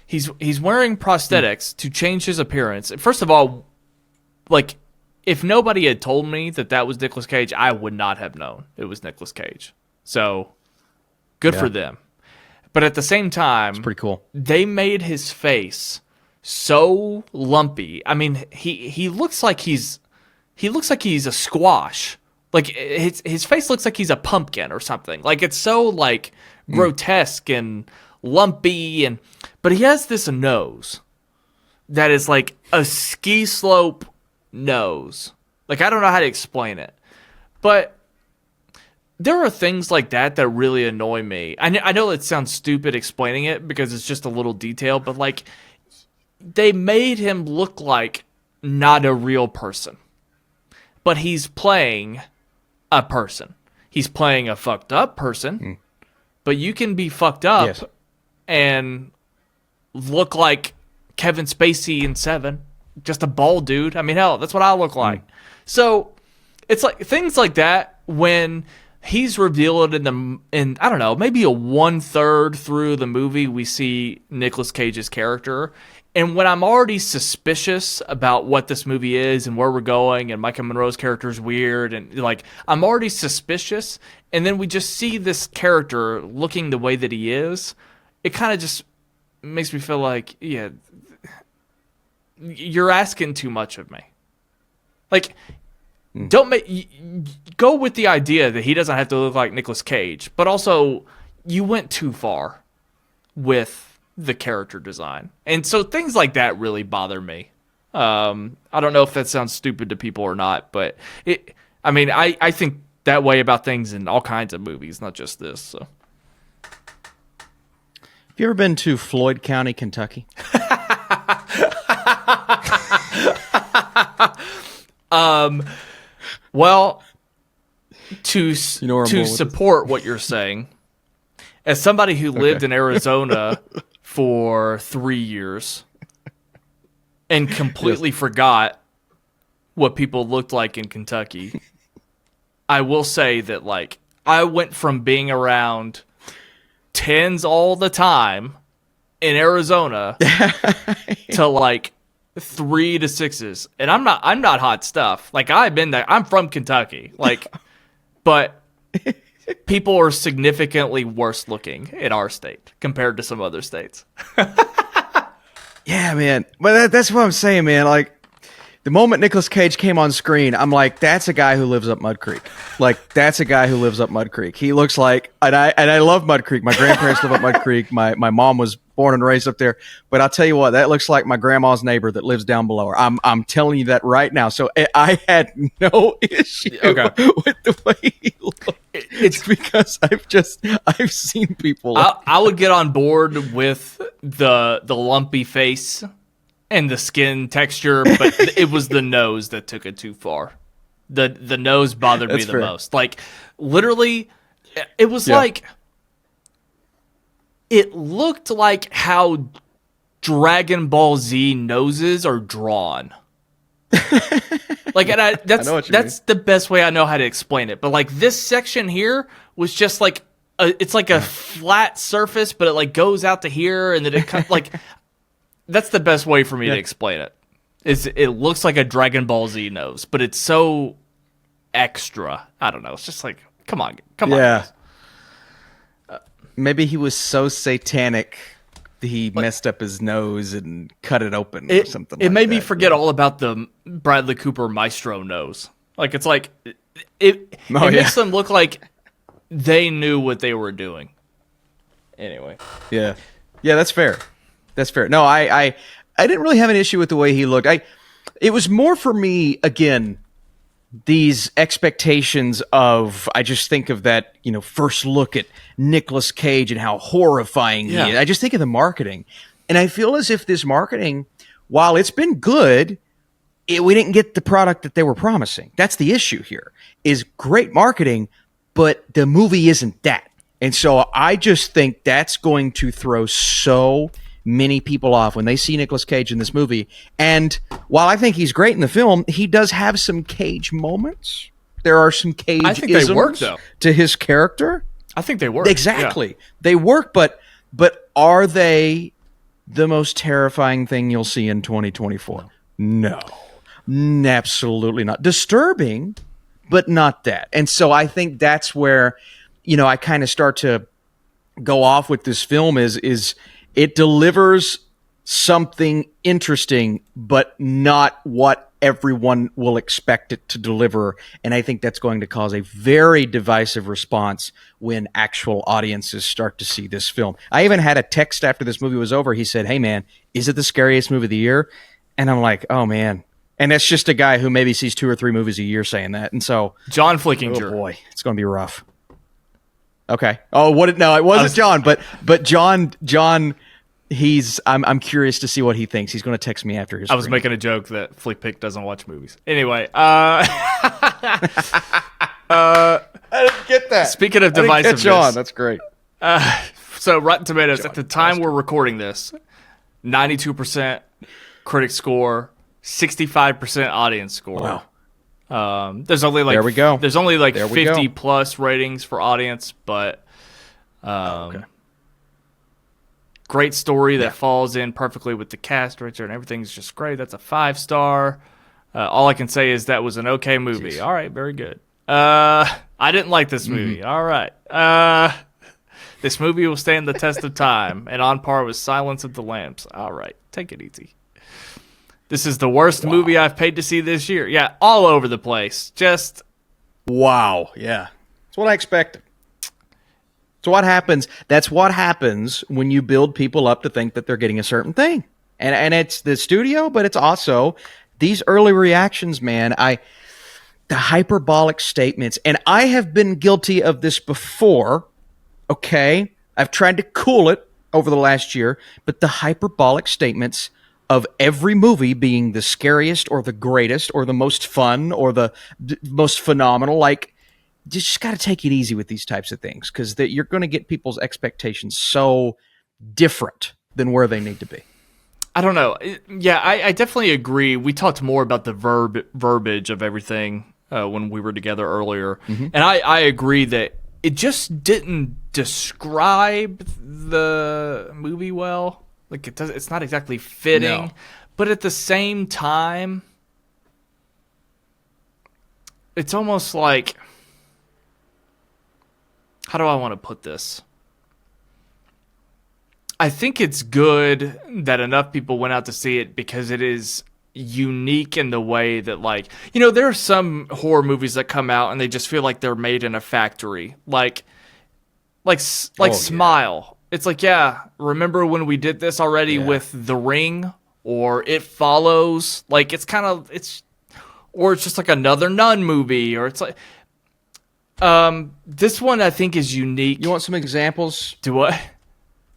He's wearing prosthetics to change his appearance. First of all, like, if nobody had told me that was Nicolas Cage, I would not have known it was Nicolas Cage. So, good for them. But at the same time, it's pretty cool. They made his face so lumpy. I mean, he looks like he's a squash. Like, his face looks like he's a pumpkin or something. Like, it's so, like, grotesque and lumpy, but he has this nose that is like a ski slope nose. Like, I don't know how to explain it, but there are things like that really annoy me. I know it sounds stupid explaining it because it's just a little detail, but like, they made him look like not a real person, but he's playing a person. He's playing a fucked up person, but you can be fucked up and look like Kevin Spacey in Seven, just a bald dude. I mean, hell, that's what I look like. So it's like things like that when he's revealed in I don't know, maybe a 1/3 through the movie we see Nicolas Cage's character. And when I'm already suspicious about what this movie is and where we're going, and Micah Monroe's character is weird, and like I'm already suspicious, and then we just see this character looking the way that he is, it kind of just makes me feel like, yeah, you're asking too much of me. Like, go with the idea that he doesn't have to look like Nicolas Cage, but also you went too far with the character design. And so things like that really bother me. I don't know if that sounds stupid to people or not, but I think that way about things in all kinds of movies, not just this. So, have you ever been to Floyd County, Kentucky? Well, to support what you're saying, as somebody who lived in Arizona for 3 years and completely forgot what people looked like in Kentucky, I will say that, like, I went from being around 10s all the time in Arizona to like 3 to 6s, and I'm not hot stuff. Like, I've been there. I'm from Kentucky, like, but people are significantly worse looking in our state compared to some other states. Yeah, man. But that's what I'm saying, man. Like, the moment Nicolas Cage came on screen, I'm like, that's a guy who lives up Mud Creek. Like, that's a guy who lives up Mud Creek. He looks like, and I love Mud Creek. My grandparents live up Mud Creek. My mom was born and raised up there. But I'll tell you what, that looks like my grandma's neighbor that lives down below her. I'm telling you that right now. So I had no issue with the way he looked. It's because I've seen people. I would get on board with the lumpy face and the skin texture, but it was the nose that took it too far. The nose bothered me the most. Like, literally, it was like, it looked like how Dragon Ball Z noses are drawn. Like, and that's the best way I know how to explain it. But like, this section here was just like it's like a flat surface, but it like goes out to here, and then it kind of like, that's the best way for me to explain it. It looks like a Dragon Ball Z nose, but it's so extra. I don't know. It's just like, come on. Yeah. Maybe he was so satanic he messed up his nose and cut it open or something like that. It made me forget all about the Bradley Cooper Maestro nose. Like, it's like, it makes them look like they knew what they were doing. Anyway. Yeah. Yeah, that's fair. That's fair. No, I didn't really have an issue with the way he looked. It was more for me, again, these expectations of, I just think of that, first look at Nicolas Cage and how horrifying he is. I just think of the marketing. And I feel as if this marketing, while it's been good, we didn't get the product that they were promising. That's the issue here, is great marketing, but the movie isn't that. And so I just think that's going to throw so many people off when they see Nicolas Cage in this movie. And while I think he's great in the film, he does have some Cage moments. There are some Cage-isms they work, though, to his character. I think they work. Exactly. Yeah. They work, but are they the most terrifying thing you'll see in 2024? No. Absolutely not. Disturbing, but not that. And so I think that's where, I kind of start to go off with this film is it delivers something interesting, but not what everyone will expect it to deliver. And I think that's going to cause a very divisive response when actual audiences start to see this film. I even had a text after this movie was over. He said, "Hey, man, is it the scariest movie of the year?" And I'm like, oh, man. And that's just a guy who maybe sees 2 or 3 movies a year saying that. And so, John Flickinger. Oh, boy, it's going to be rough. Okay. Oh, no, it wasn't John, but John, I'm curious to see what he thinks. He's going to text me after his. I was making a joke that Flickpick doesn't watch movies. Anyway, I didn't get that. Speaking of divisiveness, John, that's great. So Rotten Tomatoes, at the time we're recording this, 92% critic score, 65% audience score. Wow. There's only like There we go. There's only like There we 50 go. plus ratings for audience, but Okay. great story that falls in perfectly with the cast, Richard, and everything's just great. That's a 5-star. All I can say is that was an okay movie. Jeez. All right, very good. I didn't like this movie. All right. This movie will stand the test of time and on par with Silence of the Lambs. All right, take it easy. This is the worst movie I've paid to see this year. Yeah, all over the place. Just Wow. Yeah. That's what I expected. So what happens? That's what happens when you build people up to think that they're getting a certain thing. And it's the studio, but it's also these early reactions, man. The hyperbolic statements, and I have been guilty of this before. Okay. I've tried to cool it over the last year, but the hyperbolic statements of every movie being the scariest or the greatest or the most fun or the most phenomenal, like, you just got to take it easy with these types of things because you're going to get people's expectations so different than where they need to be. I don't know. Yeah, I definitely agree. We talked more about the verbiage of everything when we were together earlier, and I agree that it just didn't describe the movie well. Like it's not exactly fitting, No. but at the same time, it's almost like, how do I want to put this? I think it's good that enough people went out to see it because it is unique in the way that, like, you know, there are some horror movies that come out and they just feel like they're made in a factory. Like Smile. It's like, yeah, remember when we did this already with The Ring or It Follows? Like, it's or it's just like another Nun movie, or it's like, this one I think is unique. You want some examples? Do what?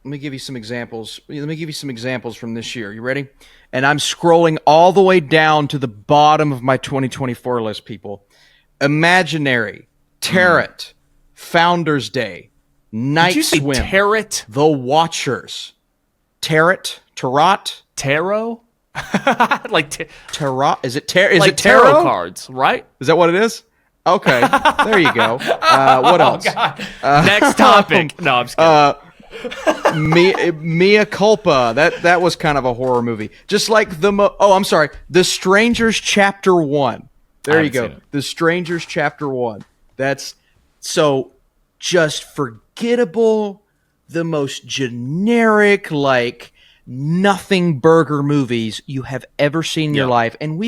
Let me give you some examples. Let me give you some examples from this year. You ready? And I'm scrolling all the way down to the bottom of my 2024 list, people. Imaginary, Tarot, Founders Day, Night Did you say Swim, tarot? The Watchers, Tarot, Tarot? Like Tarot. Is it tarot? Is like it tarot? cards, right? Is that what it is? Okay, there you go. What else? Next topic. No, I'm just kidding. Mea Culpa. That was kind of a horror movie. Just like I'm sorry. The Strangers Chapter 1. There you go. The Strangers Chapter 1. That's so just forgettable. The most generic, like, nothing burger movies you have ever seen in your life. And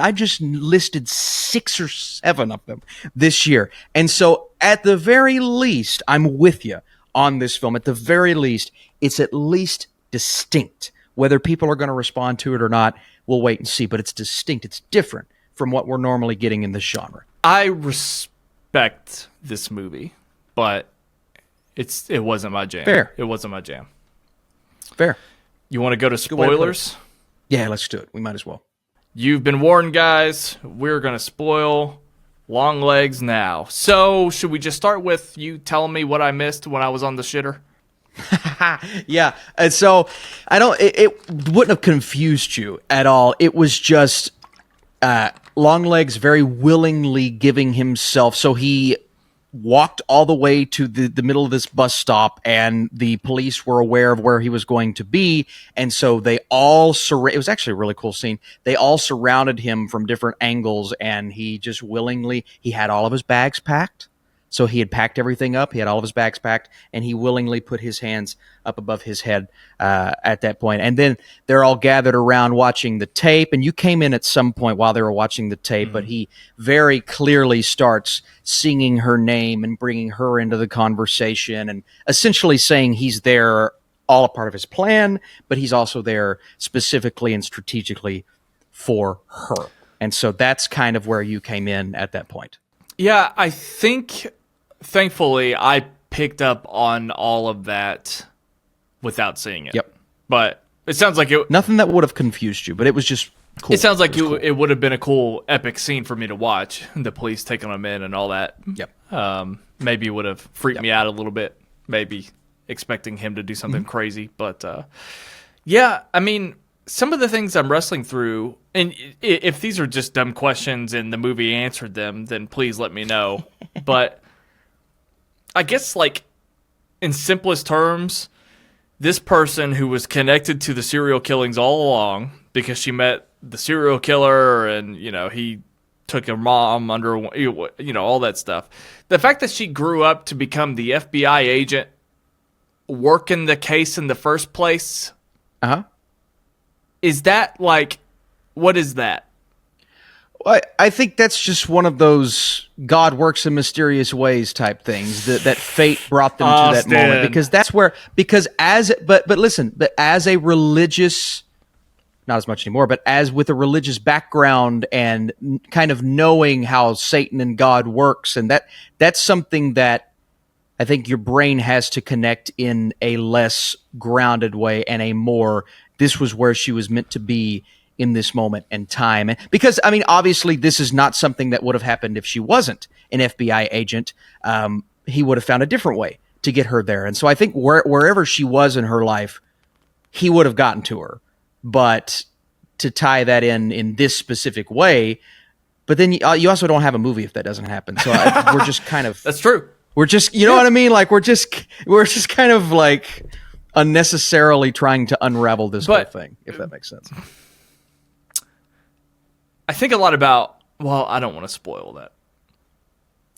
I just listed 6 or 7 of them this year. And so at the very least, I'm with you on this film. At the very least, it's at least distinct. Whether people are going to respond to it or not, we'll wait and see. But it's distinct. It's different from what we're normally getting in this genre. I respect this movie, but it wasn't my jam. Fair. It wasn't my jam. Fair. You want to go to spoilers? Yeah, let's do it. We might as well. You've been warned, guys. We're going to spoil Longlegs now. So, should we just start with you telling me what I missed when I was on the shitter? Yeah. And so it wouldn't have confused you at all. It was just Longlegs very willingly giving himself. So he walked all the way to the middle of this bus stop, and the police were aware of where he was going to be. And so they all it was actually a really cool scene. They all surrounded him from different angles, and he just willingly, he had all of his bags packed. So he had packed everything up. He had all of his bags packed, and he willingly put his hands up above his head at that point. And then they're all gathered around watching the tape. And you came in at some point while they were watching the tape, but he very clearly starts singing her name and bringing her into the conversation and essentially saying he's there, all a part of his plan, but he's also there specifically and strategically for her. And so that's kind of where you came in at that point. Yeah, I think, thankfully, I picked up on all of that without seeing it. Yep. But it sounds like it... Nothing that would have confused you, but it was just cool. It sounds like it would have been a cool, epic scene for me to watch. The police taking him in and all that. Yep. Maybe it would have freaked me out a little bit. Maybe expecting him to do something crazy. But, yeah, I mean, some of the things I'm wrestling through, and if these are just dumb questions and the movie answered them, then please let me know. But I guess, like, in simplest terms, this person who was connected to the serial killings all along because she met the serial killer and, he took her mom under, all that stuff. The fact that she grew up to become the FBI agent working the case in the first place. Uh-huh. Is that, like, what is that? Well, I think that's just one of those God works in mysterious ways type things that fate brought them to that moment, because that's where, but listen, but as a religious, not as much anymore, but as with a religious background and kind of knowing how Satan and God works, and that's something that I think your brain has to connect in a less grounded way and a more, this was where she was meant to be in this moment and time. Because, I mean, obviously this is not something that would have happened if she wasn't an FBI agent. He would have found a different way to get her there. And so I think wherever she was in her life, he would have gotten to her. But to tie that in this specific way, but then you also don't have a movie if that doesn't happen. So we're just kind of... That's true. We're just, you know what I mean? Like, we're just kind of like unnecessarily trying to unravel this whole thing, if that makes sense. I think a lot about, well, I don't want to spoil that.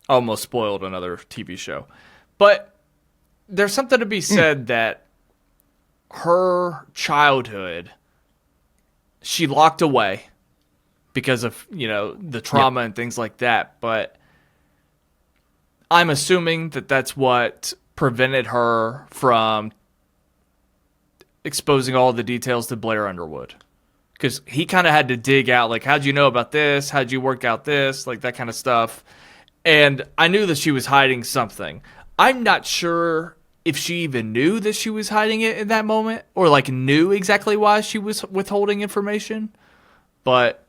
I almost spoiled another TV show. But there's something to be said that her childhood, she locked away because of, the trauma and things like that. But I'm assuming that that's what prevented her from exposing all the details to Blair Underwood. Because he kind of had to dig out, like, how'd you know about this? How'd you work out this? Like, that kind of stuff. And I knew that she was hiding something. I'm not sure if she even knew that she was hiding it in that moment, or, like, knew exactly why she was withholding information. But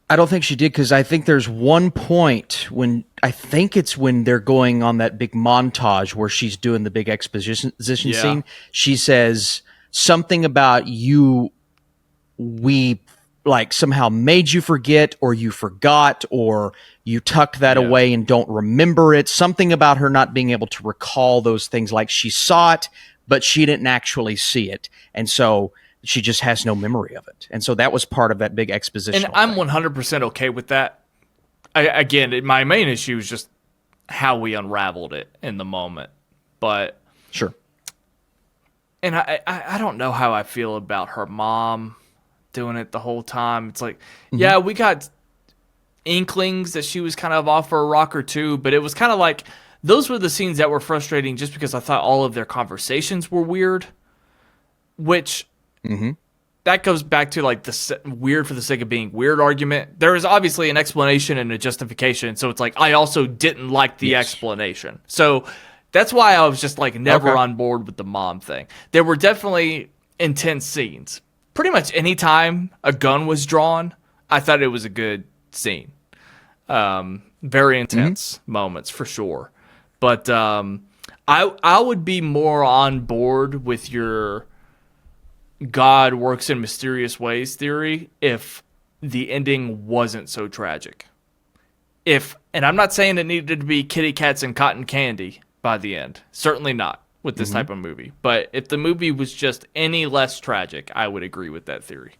I don't think she did, because I think there's one point when, I think it's when they're going on that big montage where she's doing the big exposition scene. She says something about we like somehow made you forget, or you forgot, or you tucked that away and don't remember it. Something about her not being able to recall those things, like she saw it, but she didn't actually see it. And so she just has no memory of it. And so that was part of that big exposition. And I'm 100% okay with that. My main issue is just how we unraveled it in the moment. But sure. And I don't know how I feel about her mom doing it the whole time. It's like, yeah, we got inklings that she was kind of off for a rock or two, but it was kind of like, those were the scenes that were frustrating just because I thought all of their conversations were weird, which that goes back to like the weird for the sake of being weird argument. There is obviously an explanation and a justification, so it's like, I also didn't like the explanation. So that's why I was just like never on board with the mom thing. There were definitely intense scenes. Pretty much any time a gun was drawn, I thought it was a good scene. Very intense moments for sure. But I would be more on board with your God works in mysterious ways theory if the ending wasn't so tragic. And I'm not saying it needed to be kitty cats and cotton candy by the end. Certainly not with this type of movie. But if the movie was just any less tragic, I would agree with that theory.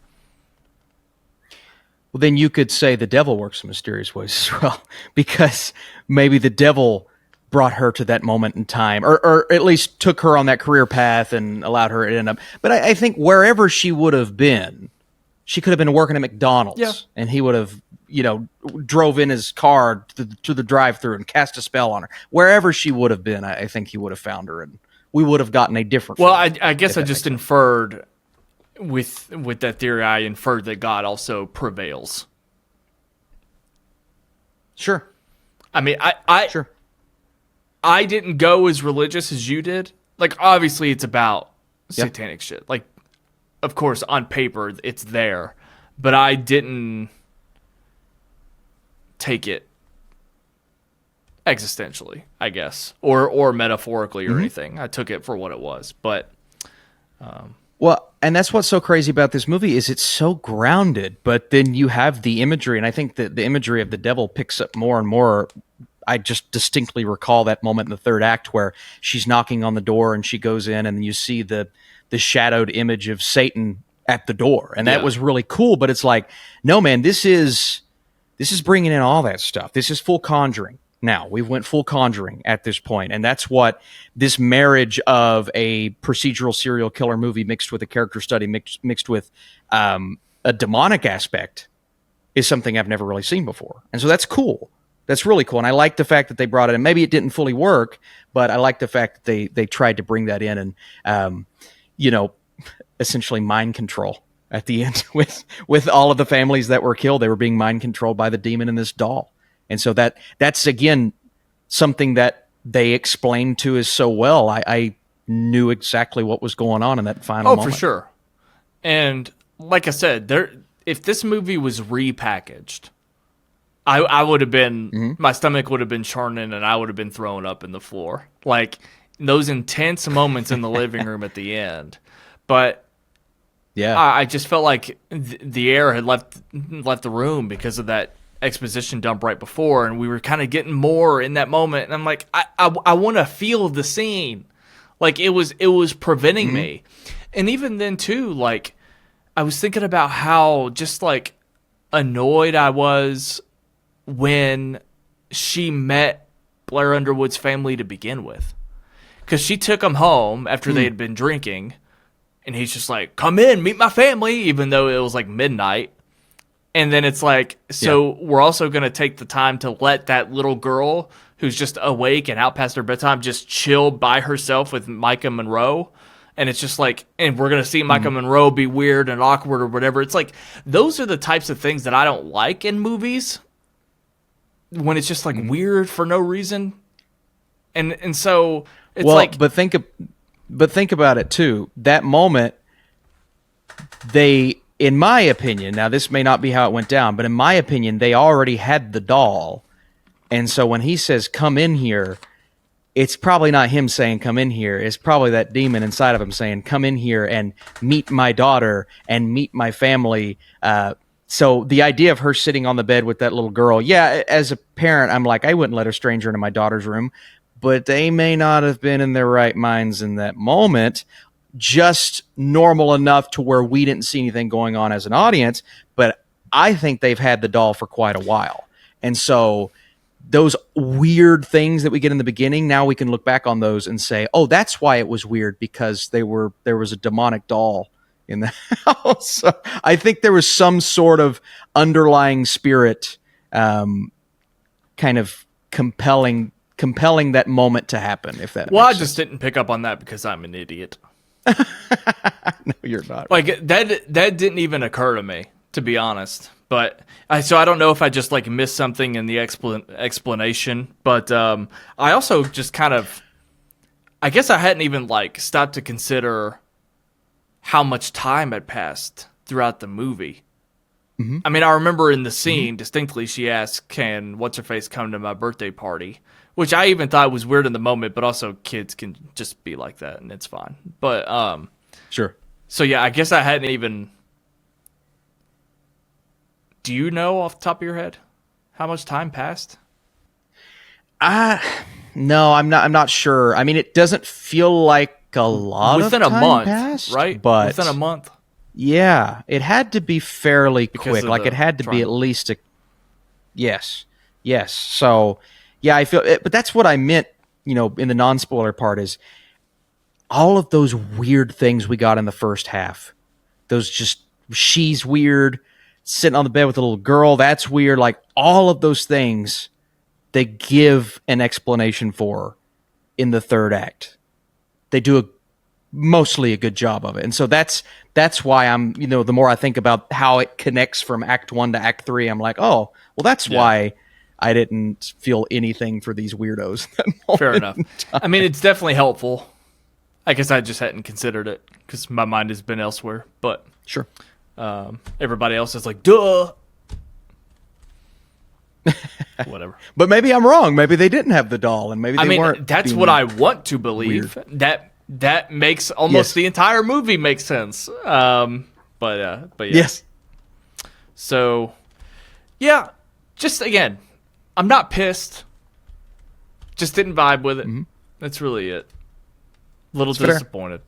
Well, then you could say the devil works in mysterious ways as well, because maybe the devil brought her to that moment in time, or at least took her on that career path and allowed her to end up. But I think wherever she would have been, she could have been working at McDonald's, and he would have, drove in his car to the drive-thru and cast a spell on her. Wherever she would have been, I think he would have found her, and we would have gotten a different. Well, I guess I just inferred with that theory. I inferred that God also prevails. Sure. I mean, sure. I didn't go as religious as you did. Like, obviously, it's about satanic shit. Like, of course, on paper, it's there. But I didn't take it existentially, I guess. Or metaphorically or anything. I took it for what it was. But Well, and that's what's so crazy about this movie is it's so grounded, but then you have the imagery, and I think that the imagery of the devil picks up more and more. I just distinctly recall that moment in the third act where she's knocking on the door and she goes in and you see the shadowed image of Satan at the door. And that was really cool, but it's like, no, man, this is bringing in all that stuff. This is full Conjuring. Now, we've went full Conjuring at this point, and that's what this marriage of a procedural serial killer movie mixed with a character study, mixed with a demonic aspect is something I've never really seen before. And so that's cool. That's really cool. And I like the fact that they brought it in. Maybe it didn't fully work, but I like the fact that they tried to bring that in and, essentially mind control at the end with all of the families that were killed. They were being mind controlled by the demon in this doll. And so that's again, something that they explained to us so well. I knew exactly what was going on in that final moment. For sure. And like I said, if this movie was repackaged, I would have been, my stomach would have been churning and I would have been throwing up in the floor. Like those intense moments in the living room at the end. But yeah, I just felt like the air had left the room because of that exposition dump right before, and we were kind of getting more in that moment. And I'm like, I want to feel the scene. Like it was preventing me. And even then too, like I was thinking about how just like annoyed I was when she met Blair Underwood's family to begin with, because she took him home after they had been drinking, and he's just like, come in, meet my family, even though it was like midnight. And then it's like, so we're also going to take the time to let that little girl who's just awake and out past her bedtime just chill by herself with Micah Monroe. And it's just like, and we're going to see Micah Monroe be weird and awkward or whatever. It's like, those are the types of things that I don't like in movies when it's just like weird for no reason. And so it's like, but think about it too. That moment, in my opinion, now this may not be how it went down, but in my opinion, they already had the doll. And so when he says, come in here, it's probably not him saying, come in here. It's probably that demon inside of him saying, come in here and meet my daughter and meet my family. So the idea of her sitting on the bed with that little girl, as a parent, I'm like, I wouldn't let a stranger into my daughter's room, but they may not have been in their right minds in that moment. Just normal enough to where we didn't see anything going on as an audience, but I think they've had the doll for quite a while. And so those weird things that we get in the beginning, now we can look back on those and say, oh, that's why it was weird, because there was a demonic doll in the house. So I think there was some sort of underlying spirit kind of compelling that moment to happen, if that well, I makes just sense. didn't pick up on that because I'm an idiot. No, you're not. Like that didn't even occur to me, to be honest. But I don't know if I just like missed something in the explanation. But I also just kind of, I guess I hadn't even like stopped to consider how much time had passed throughout the movie. I mean, I remember in the scene distinctly, she asked, "Can what's her face come to my birthday party?" Which I even thought was weird in the moment, but also kids can just be like that, and it's fine. But sure. So yeah, I guess I hadn't even. Do you know off the top of your head how much time passed? No, I'm not sure. I mean, it doesn't feel like a lot within of time a month, passed, right? But within a month. Yeah, it had to be fairly Because quick. of Like the it had to be at triangle. least a. Yes. So, yeah, I feel it, but that's what I meant, in the non-spoiler part is all of those weird things we got in the first half. Those just, she's weird, sitting on the bed with a little girl, that's weird. Like all of those things they give an explanation for in the third act. They do mostly a good job of it. And so that's why I'm, the more I think about how it connects from act 1 to act 3, I'm like, oh, well, that's why I didn't feel anything for these weirdos. Fair enough. I mean, it's definitely helpful. I guess I just hadn't considered it because my mind has been elsewhere. But Sure. Everybody else is like, duh. Whatever. But maybe I'm wrong. Maybe they didn't have the doll, and maybe they weren't. That's being what I want to believe. weird. that makes almost the entire movie make sense. But yeah. Yes. So, yeah, just again, I'm not pissed. Just didn't vibe with it. Mm-hmm. That's really it. A little disappointed.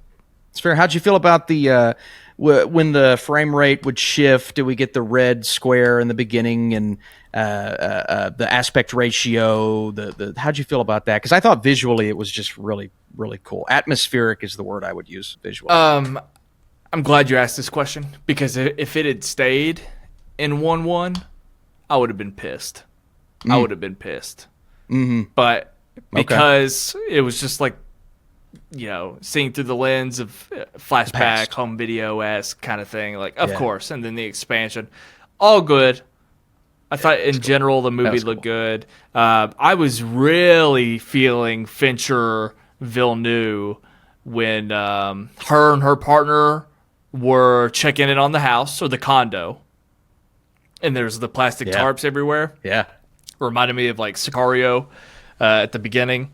It's fair. How'd you feel about the when the frame rate would shift? Do we get the red square in the beginning and the aspect ratio? How'd you feel about that? Because I thought visually it was just really, really cool. Atmospheric is the word I would use visually. I'm glad you asked this question because if it had stayed in 1-1, I would have been pissed. I would have been pissed. Mm-hmm. But because it was just like, seeing through the lens of flashback, home video-esque kind of thing, like, of course, and then the expansion, all good. I thought in general the movie looked good. I was really feeling Fincher Villeneuve when her and her partner were checking in on the house or the condo, and there's the plastic tarps everywhere. Yeah. Reminded me of like Sicario at the beginning.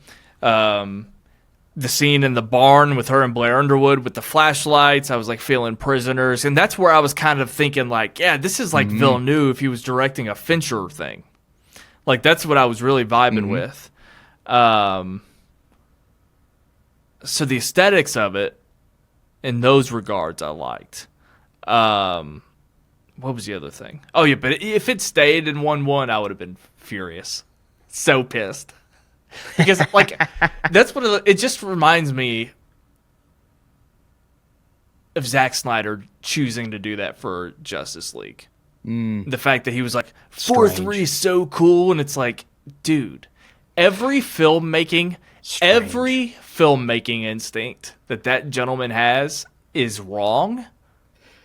The scene in the barn with her and Blair Underwood with the flashlights, I was like feeling prisoners. And that's where I was kind of thinking like, yeah, this is like Villeneuve if he was directing a Fincher thing. Like that's what I was really vibing with. So the aesthetics of it in those regards I liked. What was the other thing? Oh yeah, but if it stayed in 1-1, I would have been furious. So pissed. Because like that's what it just reminds me of Zack Snyder choosing to do that for Justice League. The fact that he was like 4-3 is so cool, and it's like, dude, every filmmaking instinct that gentleman has is wrong,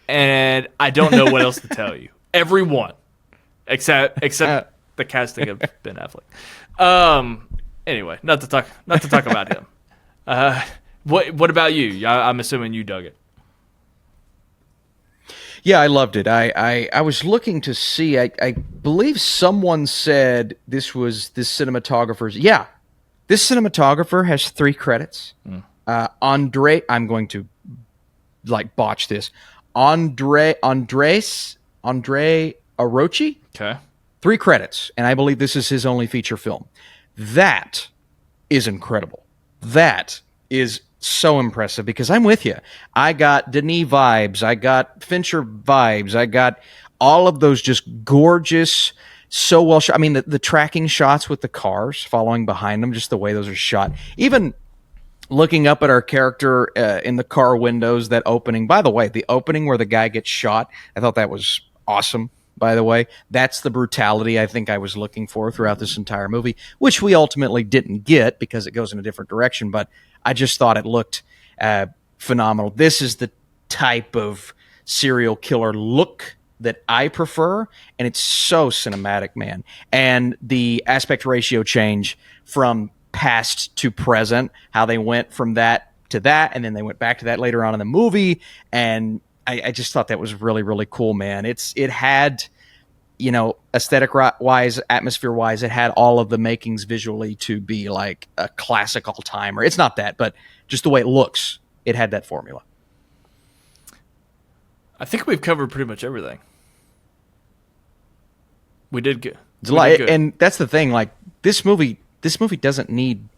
and I don't know what else to tell you. Everyone, except the casting of Ben Affleck. Anyway, not to talk about him. What about you? I'm assuming you dug it. Yeah, I loved it. I was looking to see. I believe someone said this cinematographer's. Yeah, this cinematographer has 3 credits. Andre, I'm going to like botch this. Andre Arochi. Okay. 3 credits, and I believe this is his only feature film. That is incredible. That is so impressive because I'm with you. I got Denis vibes. I got Fincher vibes. I got all of those just gorgeous, so well shot. I mean, the tracking shots with the cars following behind them, just the way those are shot. Even looking up at our character in the car windows, that opening. By the way, the opening where the guy gets shot, I thought that was awesome. By the way, that's the brutality I think I was looking for throughout this entire movie, which we ultimately didn't get because it goes in a different direction, but I just thought it looked phenomenal. This is the type of serial killer look that I prefer, and it's so cinematic, man. And the aspect ratio change from past to present, how they went from that to that, and then they went back to that later on in the movie, and I just thought that was really, really cool, man. It had, aesthetic-wise, atmosphere-wise, it had all of the makings visually to be like a classic all-timer. It's not that, but just the way it looks, it had that formula. I think we've covered pretty much everything. We did good. And that's the thing, like, this movie doesn't need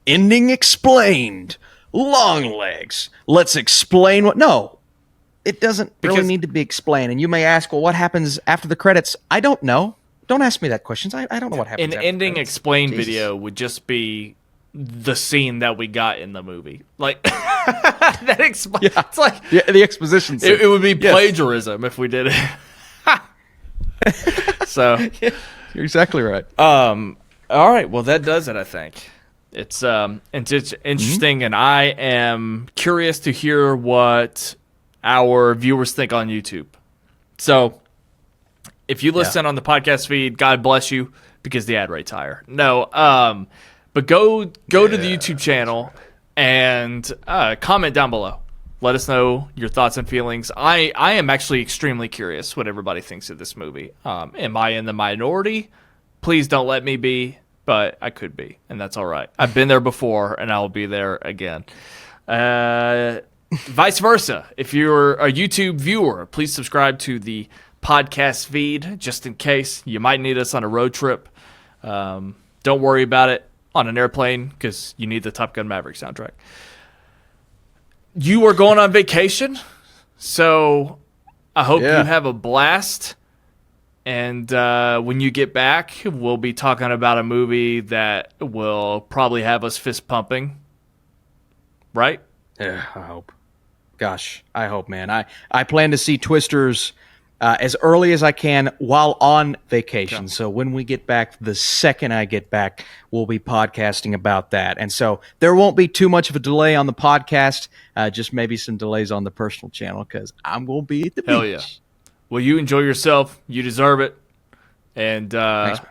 ending explained. Longlegs. Let's explain what... No. It doesn't really need to be explained. And you may ask, well, what happens after the credits? I don't know. Don't ask me that question. I don't know what happens after ending the explained video would just be the scene that we got in the movie. Like, that explains. Yeah. It's like the exposition scene. It would be plagiarism if we did it. So. Yeah, you're exactly right. All right. Well, that does it, I think. It's interesting, and I am curious to hear what our viewers think on YouTube. So if you listen on the podcast feed, God bless you, because the ad rate's higher. No, but go to the YouTube channel and comment down below. Let us know your thoughts and feelings. I am actually extremely curious what everybody thinks of this movie. Am I in the minority? Please don't let me be, but I could be, and that's all right. I've been there before, and I'll be there again. Vice versa. If you're a YouTube viewer, please subscribe to the podcast feed just in case you might need us on a road trip. Don't worry about it on an airplane because you need the Top Gun Maverick soundtrack. You are going on vacation, so I hope you have a blast. And when you get back, we'll be talking about a movie that will probably have us fist pumping. Right? Yeah, I hope. Gosh, I hope, man. I plan to see Twisters as early as I can while on vacation. Okay. So when we get back, the second I get back, we'll be podcasting about that. And so there won't be too much of a delay on the podcast, just maybe some delays on the personal channel because I'm going to be at the beach. Hell yeah. Well, you enjoy yourself. You deserve it. And Thanks,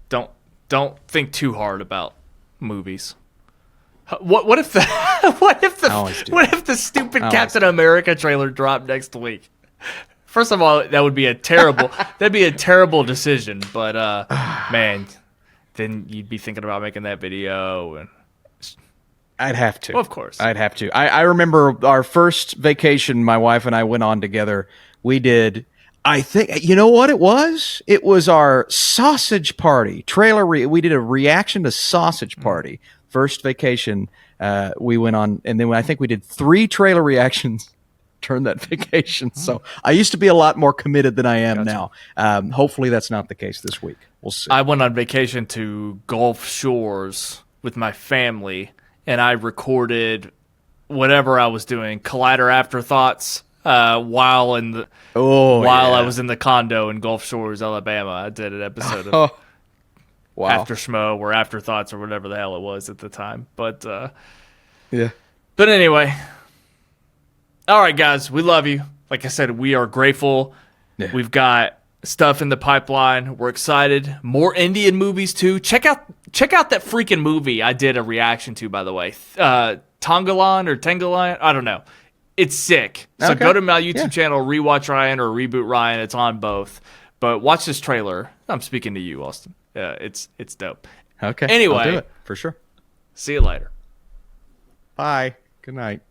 don't think too hard about movies. What if the stupid Captain America trailer dropped next week? First of all, that would be a terrible decision. But man, then you'd be thinking about making that video, and I'd have to. Well, of course, I'd have to. I remember our first vacation my wife and I went on together. We did. I think you know what it was. It was our sausage party trailer. We did a reaction to Sausage Party. First vacation we went on, and then I think we did 3 trailer reactions during that vacation. So I used to be a lot more committed than I am now. Hopefully that's not the case this week. We'll see. I went on vacation to Gulf Shores with my family, and I recorded whatever I was doing, Collider Afterthoughts, while I was in the condo in Gulf Shores, Alabama. I did an episode of Wow. After Schmo or Afterthoughts or whatever the hell it was at the time. But yeah. But anyway. All right, guys, we love you. Like I said, we are grateful. Yeah. We've got stuff in the pipeline. We're excited. More Indian movies too. Check out that freaking movie I did a reaction to, by the way. Tongalan or Tengalan, I don't know. It's sick. So go to my YouTube channel, Rewatch Ryan or Reboot Ryan. It's on both. But watch this trailer. I'm speaking to you, Austin. It's dope. Okay. Anyway, I'll do it for sure. See you later. Bye. Good night.